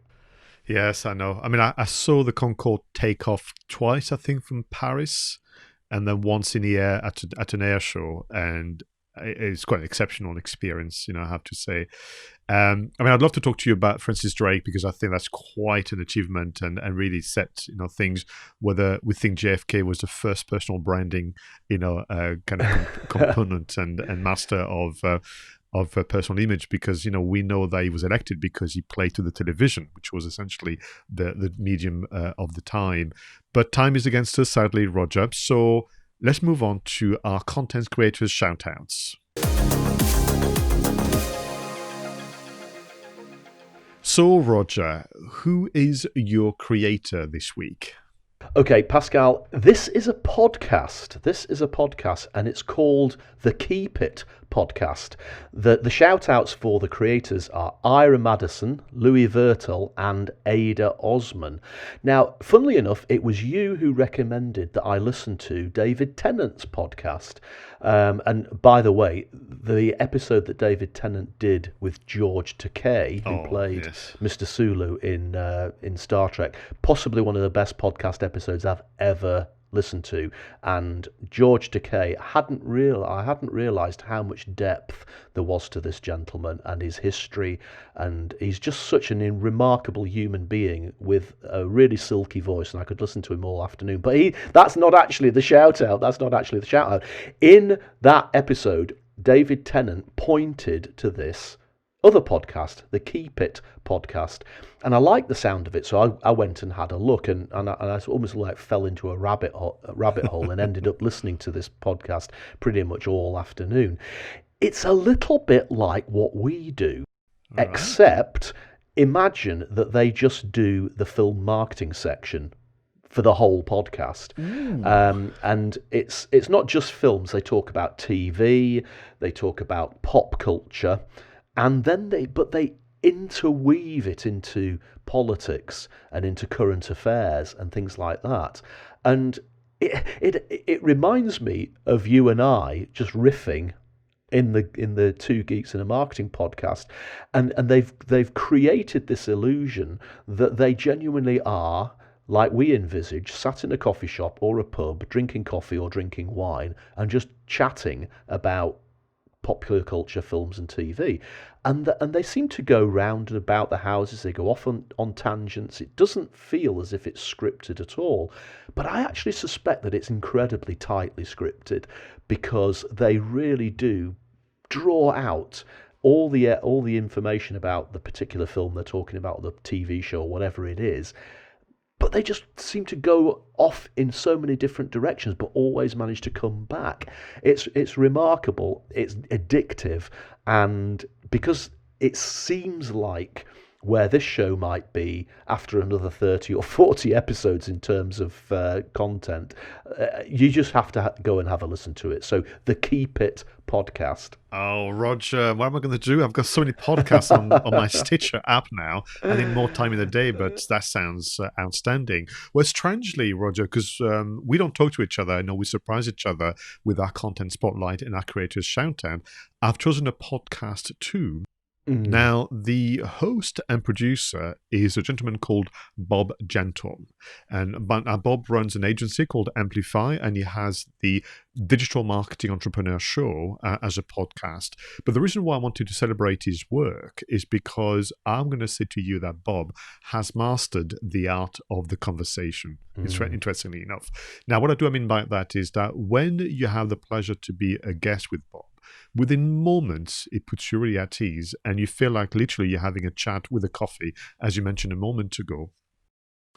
[SPEAKER 1] Yes, I know. I mean, I saw the Concorde take off twice, I think, from Paris, and then once in the air at an air show, and it's quite an exceptional experience, I have to say. I mean, I'd love to talk to you about Francis Drake, because I think that's quite an achievement and really set, things, whether we think JFK was the first personal branding, kind of component and master of personal image, because we know that he was elected because he played to the television, which was essentially the medium of the time. But time is against us, sadly, Roger. So let's move on to our content creators shout-outs. So, Roger, who is your creator this week?
[SPEAKER 2] Okay, Pascal, this is a podcast. And it's called the Keep It podcast. The shout-outs for the creators are Ira Madison, Louis Vertel, and Ada Osman. Now, funnily enough, it was you who recommended that I listen to David Tennant's podcast. And by the way, the episode that David Tennant did with George Takei, who played Mr. Sulu in Star Trek, possibly one of the best podcast episodes I've ever listened to. And George Takei, I hadn't realised how much depth there was to this gentleman and his history, and he's just such an remarkable human being with a really silky voice, and I could listen to him all afternoon. But that's not actually the shout out. In that episode, David Tennant pointed to this other podcast, the Keep It podcast, and I liked the sound of it, so I went and had a look, and I almost like fell into a rabbit hole and ended up listening to this podcast pretty much all afternoon. It's a little bit like what we do, except imagine that they just do the film marketing section for the whole podcast. And it's not just films. They talk about TV, they talk about pop culture, and then they interweave it into politics and into current affairs and things like that. And it reminds me of you and I just riffing in the Two Geeks in a Marketing podcast, and they've created this illusion that they genuinely are, like we envisage, sat in a coffee shop or a pub, drinking coffee or drinking wine, and just chatting about popular culture, films and TV. And they seem to go round and about the houses. They go off on tangents. It doesn't feel as if it's scripted at all. But I actually suspect that it's incredibly tightly scripted, because they really do draw out all the information about the particular film they're talking about, the TV show, or whatever it is. But they just seem to go off in so many different directions, but always manage to come back. It's remarkable. It's addictive, and because it seems like where this show might be after another 30 or 40 episodes in terms of content. You just have to go and have a listen to it. So the Keep It podcast.
[SPEAKER 1] Oh, Roger, what am I going to do? I've got so many podcasts on my Stitcher app now. I need more time in the day, but that sounds outstanding. Well, strangely, Roger, because we don't talk to each other. I know we surprise each other with our content spotlight and our creators shout out. I've chosen a podcast too. Now, the host and producer is a gentleman called Bob Gentle. And Bob runs an agency called Amplify, and he has the Digital Marketing Entrepreneur Show as a podcast. But the reason why I wanted to celebrate his work is because I'm going to say to you that Bob has mastered the art of the conversation, interestingly enough. Now, what I mean by that is that when you have the pleasure to be a guest with Bob, within moments, it puts you really at ease, and you feel like literally you're having a chat with a coffee, as you mentioned a moment ago.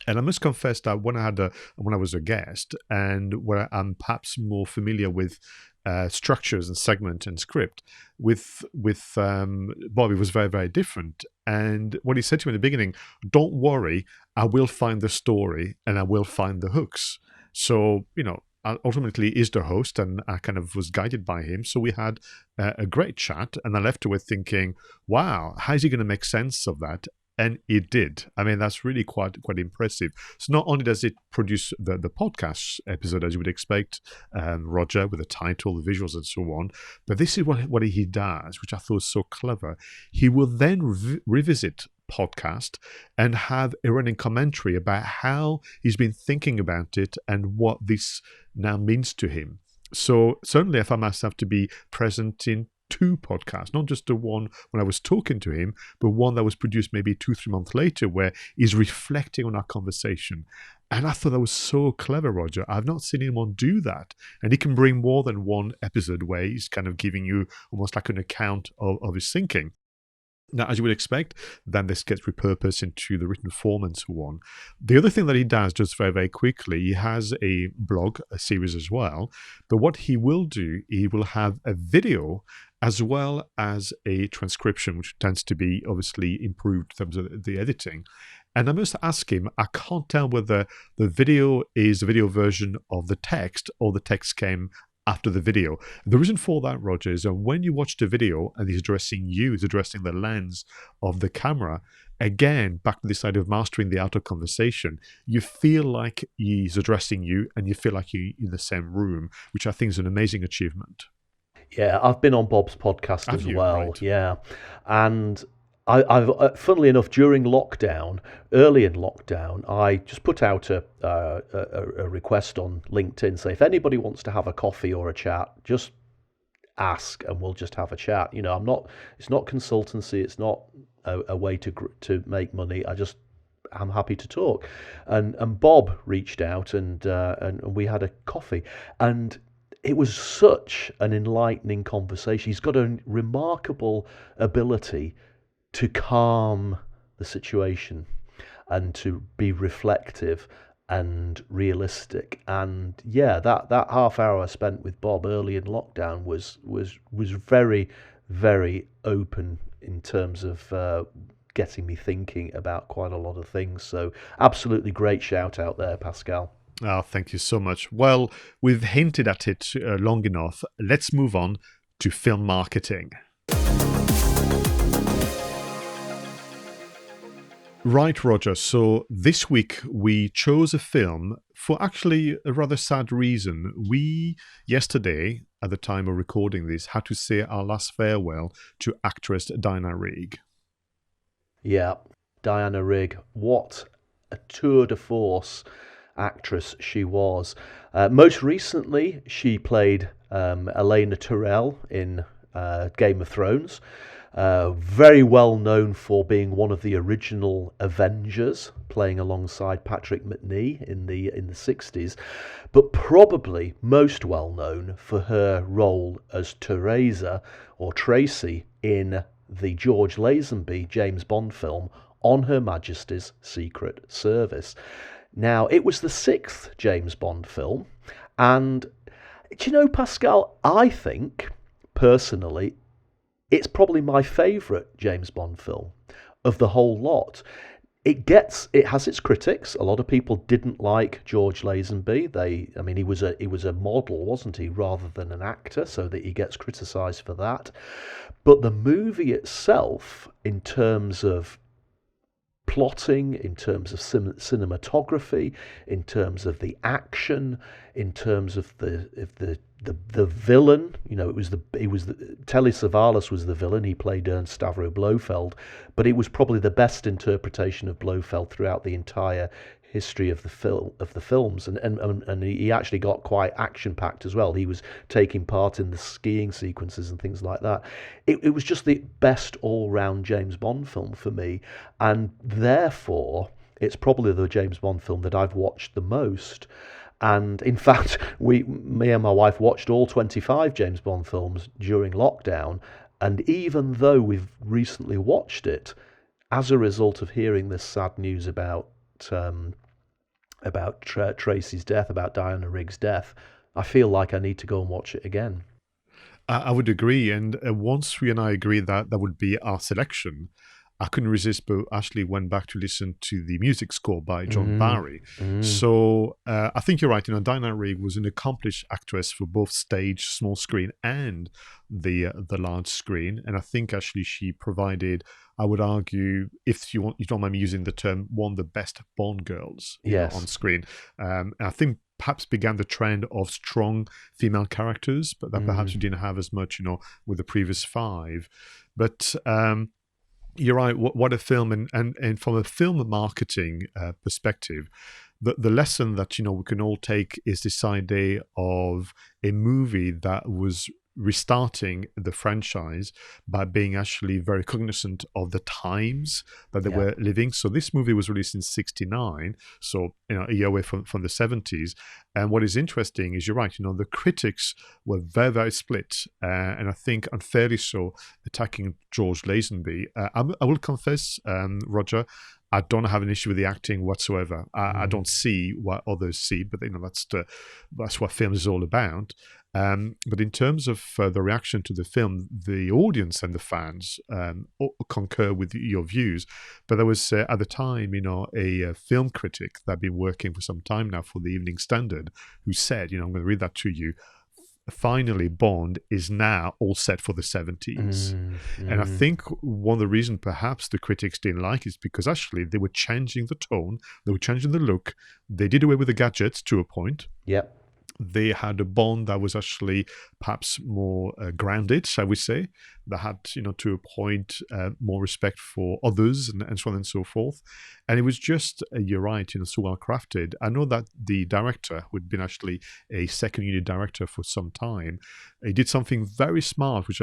[SPEAKER 1] And I must confess that when I was a guest, and where I'm perhaps more familiar with structures and segment and script, with Bob, it was very, very different. And what he said to me in the beginning, don't worry, I will find the story and I will find the hooks. So, ultimately is the host, and I kind of was guided by him. So we had a great chat, and I left away thinking, wow, how is he going to make sense of that? And it did. I mean, that's really quite impressive. So not only does it produce the podcast episode as you would expect, Roger, with the title, the visuals, and so on, but this is what he does, which I thought was so clever. He will then revisit podcast and have a running commentary about how he's been thinking about it and what this now means to him. So certainly I found myself to be present in two podcasts, not just the one when I was talking to him, but one that was produced maybe 2-3 months later, where he's reflecting on our conversation. And I thought that was so clever, Roger. I've not seen anyone do that. And he can bring more than one episode where he's kind of giving you almost like an account of his thinking. Now, as you would expect, then this gets repurposed into the written form and so on. The other thing that he does, just very, very quickly, he has a blog, a series as well. But what he will do, he will have a video as well as a transcription, which tends to be obviously improved in terms of the editing. And I must ask him, I can't tell whether the video is the video version of the text or the text came after the video. The reason for that, Roger, is that when you watch the video and he's addressing you, he's addressing the lens of the camera, again, back to this idea of mastering the art of conversation, you feel like he's addressing you and you feel like you're in the same room, which I think is an amazing achievement.
[SPEAKER 2] Yeah, I've been on Bob's podcast as well.
[SPEAKER 1] Right.
[SPEAKER 2] Yeah. And I've funnily enough, during lockdown, early in lockdown, I just put out a request on LinkedIn, say if anybody wants to have a coffee or a chat, just ask and we'll just have a chat. It's not consultancy, it's not a way to make money. I'm happy to talk. And Bob reached out and we had a coffee, and it was such an enlightening conversation. He's got a remarkable ability to calm the situation and to be reflective and realistic. And yeah, that half hour I spent with Bob early in lockdown was very, very open in terms of getting me thinking about quite a lot of things. So absolutely great shout out there, Pascal.
[SPEAKER 1] Oh, thank you so much. Well, we've hinted at it long enough. Let's move on to film marketing. Right, Roger. So this week we chose a film for actually a rather sad reason. We, yesterday, at the time of recording this, had to say our last farewell to actress Diana Rigg.
[SPEAKER 2] Yeah, Diana Rigg. What a tour de force actress she was. Most recently, she played Elena Tyrell in Game of Thrones. Very well known for being one of the original Avengers, playing alongside Patrick Macnee in the 60s, but probably most well known for her role as Teresa or Tracy in the George Lazenby James Bond film On Her Majesty's Secret Service. Now, it was the 6th James Bond film, and do you know, Pascal, I think, personally, it's probably my favourite James Bond film. of the whole lot. It has its critics. A lot of people didn't like George Lazenby. I mean, he was a model, wasn't he, rather than an actor, so that he gets criticised for that. But the movie itself, in terms of plotting, in terms of cinematography, in terms of the action, in terms of the villain. Telly Savalas was the villain. He played Ernst Stavro Blofeld, but it was probably the best interpretation of Blofeld throughout the entire history of the films, and he actually got quite action packed as well. He was taking part in the skiing sequences and things like that. It was just the best all round James Bond film for me, and therefore it's probably the James Bond film that I've watched the most. And in fact, me and my wife watched all 25 James Bond films during lockdown, and even though we've recently watched it, as a result of hearing this sad news about Tracy's death, about Diana Rigg's death, I feel like I need to go and watch it again.
[SPEAKER 1] I would agree, and once we and I agreed that that would be our selection, I couldn't resist, but actually went back to listen to the music score by John Barry. So I think you're right. Diana Rigg was an accomplished actress for both stage, small screen, and the large screen. And I think actually she provided, I would argue, if you don't mind me using the term, one of the best Bond girls on screen. And I think perhaps began the trend of strong female characters, but that perhaps we didn't have as much, with the previous 5. But you're right. What a film, and from a film marketing perspective, the lesson that we can all take is this idea of a movie that was restarting the franchise by being actually very cognizant of the times that they were living. So this movie was released in 1969, so a year away from the 70s. And what is interesting is, you're right, the critics were very, very split, and I think unfairly so, attacking George Lazenby. I will confess, Roger, I don't have an issue with the acting whatsoever. I don't see what others see, but that's what film is all about. But in terms of the reaction to the film, the audience and the fans concur with your views. But there was, at the time, a film critic that had been working for some time now for the Evening Standard, who said, I'm going to read that to you, finally Bond is now all set for the 70s. And I think one of the reasons perhaps the critics didn't like is because actually they were changing the tone, they were changing the look, they did away with the gadgets to a point.
[SPEAKER 2] Yep.
[SPEAKER 1] They had a Bond that was actually perhaps more grounded, shall we say, that had, to a point, more respect for others and so on and so forth. And it was just, you're right, so well crafted. I know that the director, who had been actually a second unit director for some time, he did something very smart, which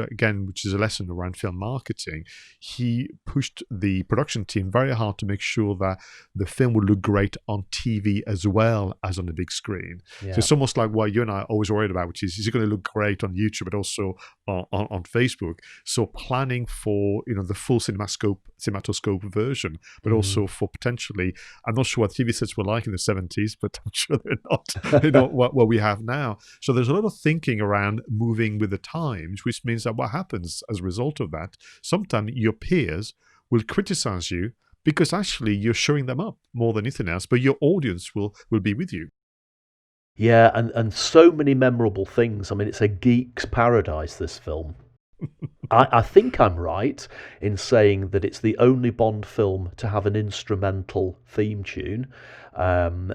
[SPEAKER 1] is a lesson around film marketing. He pushed the production team very hard to make sure that the film would look great on TV as well as on the big screen. Yeah. So it's almost like what you and I are always worried about, which is it going to look great on YouTube, but also on Facebook? So planning for the full cinematoscope version, but also for potentially, I'm not sure what TV sets were like in the 70s, but I'm sure they're not what we have now. So there's a lot of thinking around moving with the times, which means that what happens as a result of that, sometimes your peers will criticize you because actually you're showing them up more than anything else, but your audience will be with you.
[SPEAKER 2] Yeah, and so many memorable things. I mean, it's a geek's paradise, this film. I think I'm right in saying that it's the only Bond film to have an instrumental theme tune, and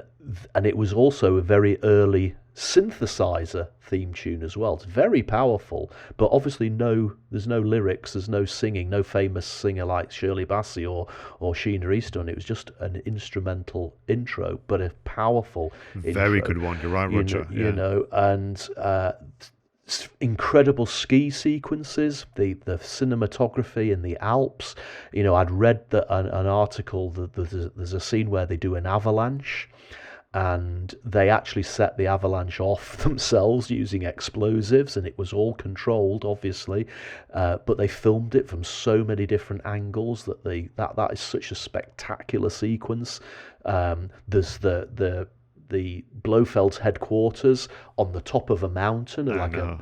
[SPEAKER 2] it was also a very early synthesizer theme tune as well. It's very powerful, but obviously there's no lyrics, there's no singing, no famous singer like Shirley Bassey or Sheena Easton. It was just an instrumental intro, but a powerful
[SPEAKER 1] very
[SPEAKER 2] intro.
[SPEAKER 1] Good one. You're right, Roger.
[SPEAKER 2] And incredible ski sequences, the cinematography in the Alps. I'd read an article that there's a scene where they do an avalanche, and they actually set the avalanche off themselves using explosives, and it was all controlled, obviously, but they filmed it from so many different angles that is such a spectacular sequence. There's the the Blofeld's headquarters on the top of a mountain,
[SPEAKER 1] I
[SPEAKER 2] like
[SPEAKER 1] know.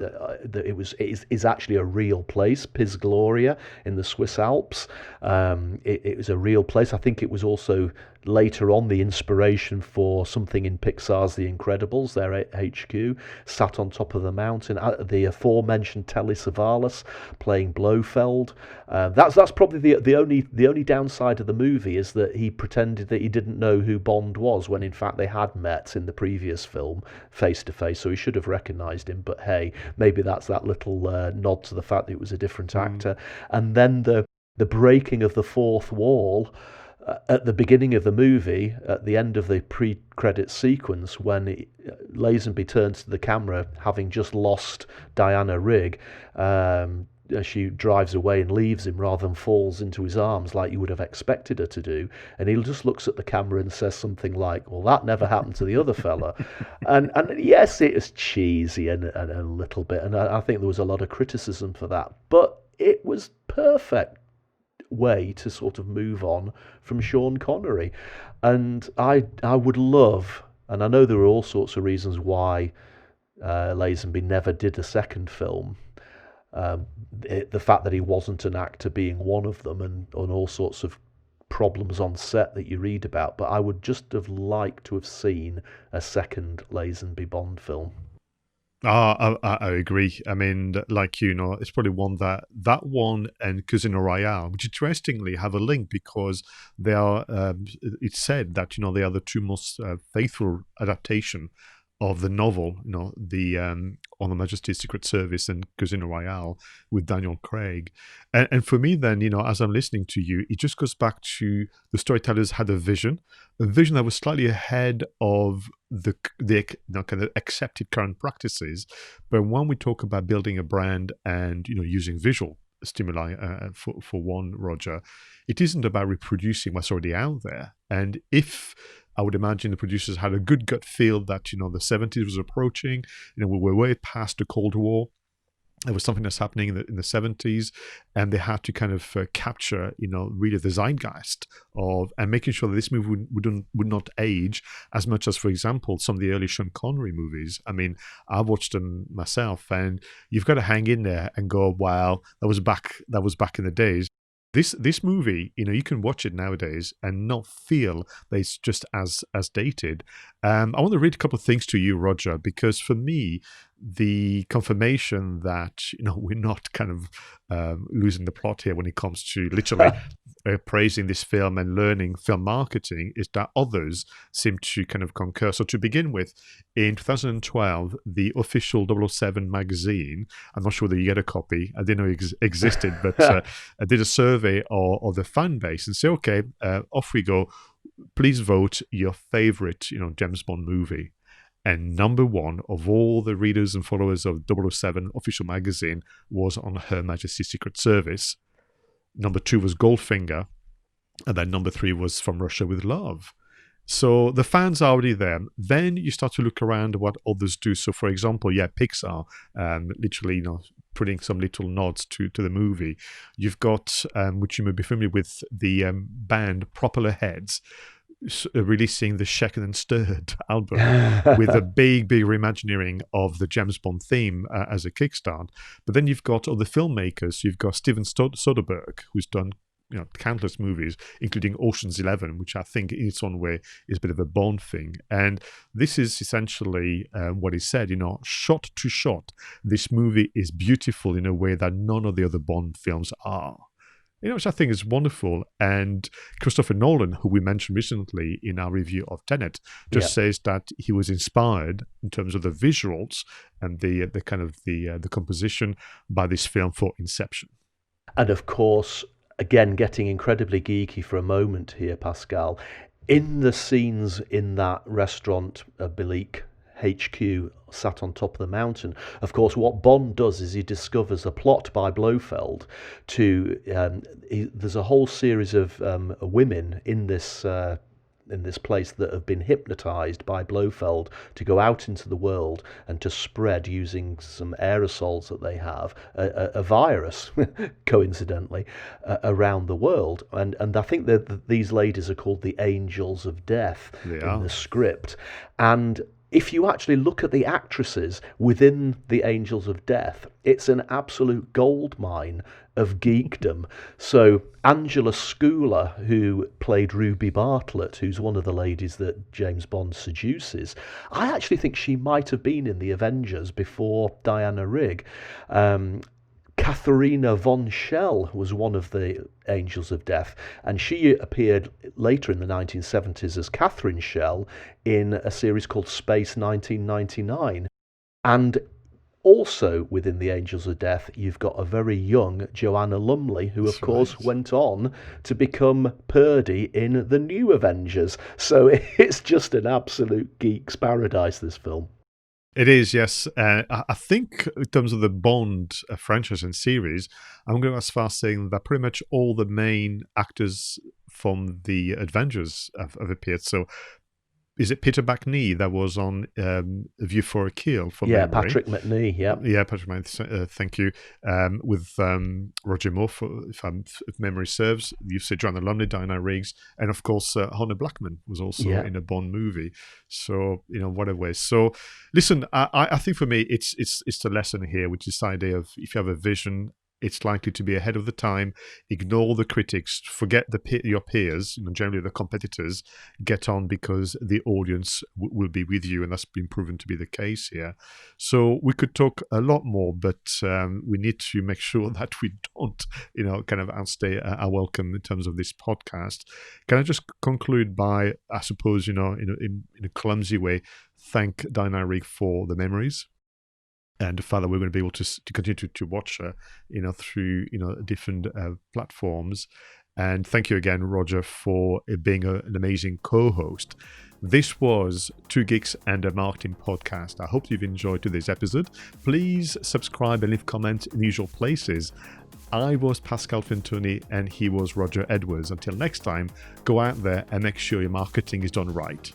[SPEAKER 2] it is actually a real place, Piz Gloria in the Swiss Alps. It was a real place. I think it was also later on the inspiration for something in Pixar's The Incredibles. Their HQ sat on top of the mountain. The aforementioned Telly Savalas playing Blofeld. That's probably the only downside of the movie, is that he pretended that he didn't know who Bond was, when in fact they had met in the previous film face to face. So he should have recognised him. But hey, maybe that's that little nod to the fact that it was a different actor. And then the breaking of the fourth wall at the beginning of the movie, at the end of the pre-credit sequence, when Lazenby turns to the camera, having just lost Diana Rigg, she drives away and leaves him rather than falls into his arms like you would have expected her to do. And he just looks at the camera and says something like, well, that never happened to the other fella. and yes, it is cheesy and a little bit. And I think there was a lot of criticism for that. But it was perfect way to sort of move on from Sean Connery. And I would love, and I know there were all sorts of reasons why Lazenby never did a second film. The fact that he wasn't an actor being one of them, and all sorts of problems on set that you read about. But I would just have liked to have seen a second Lazenby Bond film.
[SPEAKER 1] I agree. I mean, like it's probably one that one and Casino Royale, which interestingly have a link, because they are. It's said that they are the two most faithful adaptation of the novel, the On Her Majesty's Secret Service and Casino Royale with Daniel Craig. And for me then, as I'm listening to you, it just goes back to the storytellers had a vision that was slightly ahead of the kind of accepted current practices. But when we talk about building a brand and, using visual stimuli for one, Roger, it isn't about reproducing what's already out there. And if I would imagine the producers had a good gut feel that, the 70s was approaching, we were way past the Cold War. There was something that's happening in the 70s, and they had to kind of capture, really the zeitgeist of, and making sure that this movie would not age as much as, for example, some of the early Sean Connery movies. I mean, I watched them myself, and you've got to hang in there and go, wow, that was back in the days. This movie, you can watch it nowadays and not feel that it's just as dated. I want to read a couple of things to you, Roger, because for me, the confirmation that we're not kind of losing the plot here when it comes to literally praising this film and learning film marketing is that others seem to kind of concur. So to begin with, in 2012, the official 007 magazine, I'm not sure whether you get a copy, I didn't know it existed, but I did a survey of the fan base and say, okay, off we go. Please vote your favorite, James Bond movie. And number one of all the readers and followers of 007 official magazine was On Her Majesty's Secret Service. Number two was Goldfinger. And then number three was From Russia with Love. So the fans are already there. Then you start to look around at what others do. So, for example, Pixar, literally, putting some little nods to the movie. You've got, which you may be familiar with, the band Propeller Heads, releasing the Shaken and Stirred album with a big reimagining of the James Bond theme as a kickstart. But then you've got other filmmakers. You've got Steven Soderbergh, who's done countless movies, including Ocean's 11, which I think in its own way is a bit of a Bond thing. And this is essentially what he said, shot to shot, this movie is beautiful in a way that none of the other Bond films are. Which I think is wonderful. And Christopher Nolan, who we mentioned recently in our review of Tenet, just says that he was inspired in terms of the visuals and the kind of the composition by this film for Inception.
[SPEAKER 2] And of course, again, getting incredibly geeky for a moment here, Pascal, in the scenes in that restaurant, Belique HQ, sat on top of the mountain, of course, what Bond does is he discovers a plot by Blofeld to, there's a whole series of women in this in this place that have been hypnotized by Blofeld to go out into the world and to spread, using some aerosols that they have, a virus, coincidentally, around the world. And I think that these ladies are called the Angels of Death in the script. And if you actually look at the actresses within the Angels of Death, it's an absolute goldmine of geekdom. So Angela Schuyler, who played Ruby Bartlett, who's one of the ladies that James Bond seduces, I actually think she might have been in the Avengers before Diana Rigg. Katharina von Schell was one of the Angels of Death, and she appeared later in the 1970s as Catherine Schell in a series called Space 1999. And also within the Angels of Death, you've got a very young Joanna Lumley, who of course went on to become Purdy in the new Avengers. So it's just an absolute geek's paradise, this film.
[SPEAKER 1] It is, yes. I think in terms of the Bond franchise and series, I'm going as far as saying that pretty much all the main actors from the Avengers have appeared. So is it Peter McNee that was on A View for a Kill? From memory?
[SPEAKER 2] Patrick McNee,
[SPEAKER 1] Yeah, Patrick McNee, thank you. With Roger Moore, if memory serves. You say Joanna Lumley, Diana Riggs, and of course, Honor Blackman was also in a Bond movie. So, what a way. So, listen, I think for me, it's the lesson here, which is the idea of if you have a vision, it's likely to be ahead of the time. Ignore the critics. Forget your peers, generally the competitors. Get on because the audience will be with you, and that's been proven to be the case here. So we could talk a lot more, but we need to make sure that we don't, kind of outstay our welcome in terms of this podcast. Can I just conclude by, I suppose, in a clumsy way, thank Diana Rigg for the memories, and the fact that we're going to be able to continue to watch her, through different platforms. And thank you again, Roger, for being an amazing co-host. This was Two Geeks and a Marketing Podcast. I hope you've enjoyed today's episode. Please subscribe and leave comments in the usual places. I was Pascal Fintoni and he was Roger Edwards. Until next time, go out there and make sure your marketing is done right.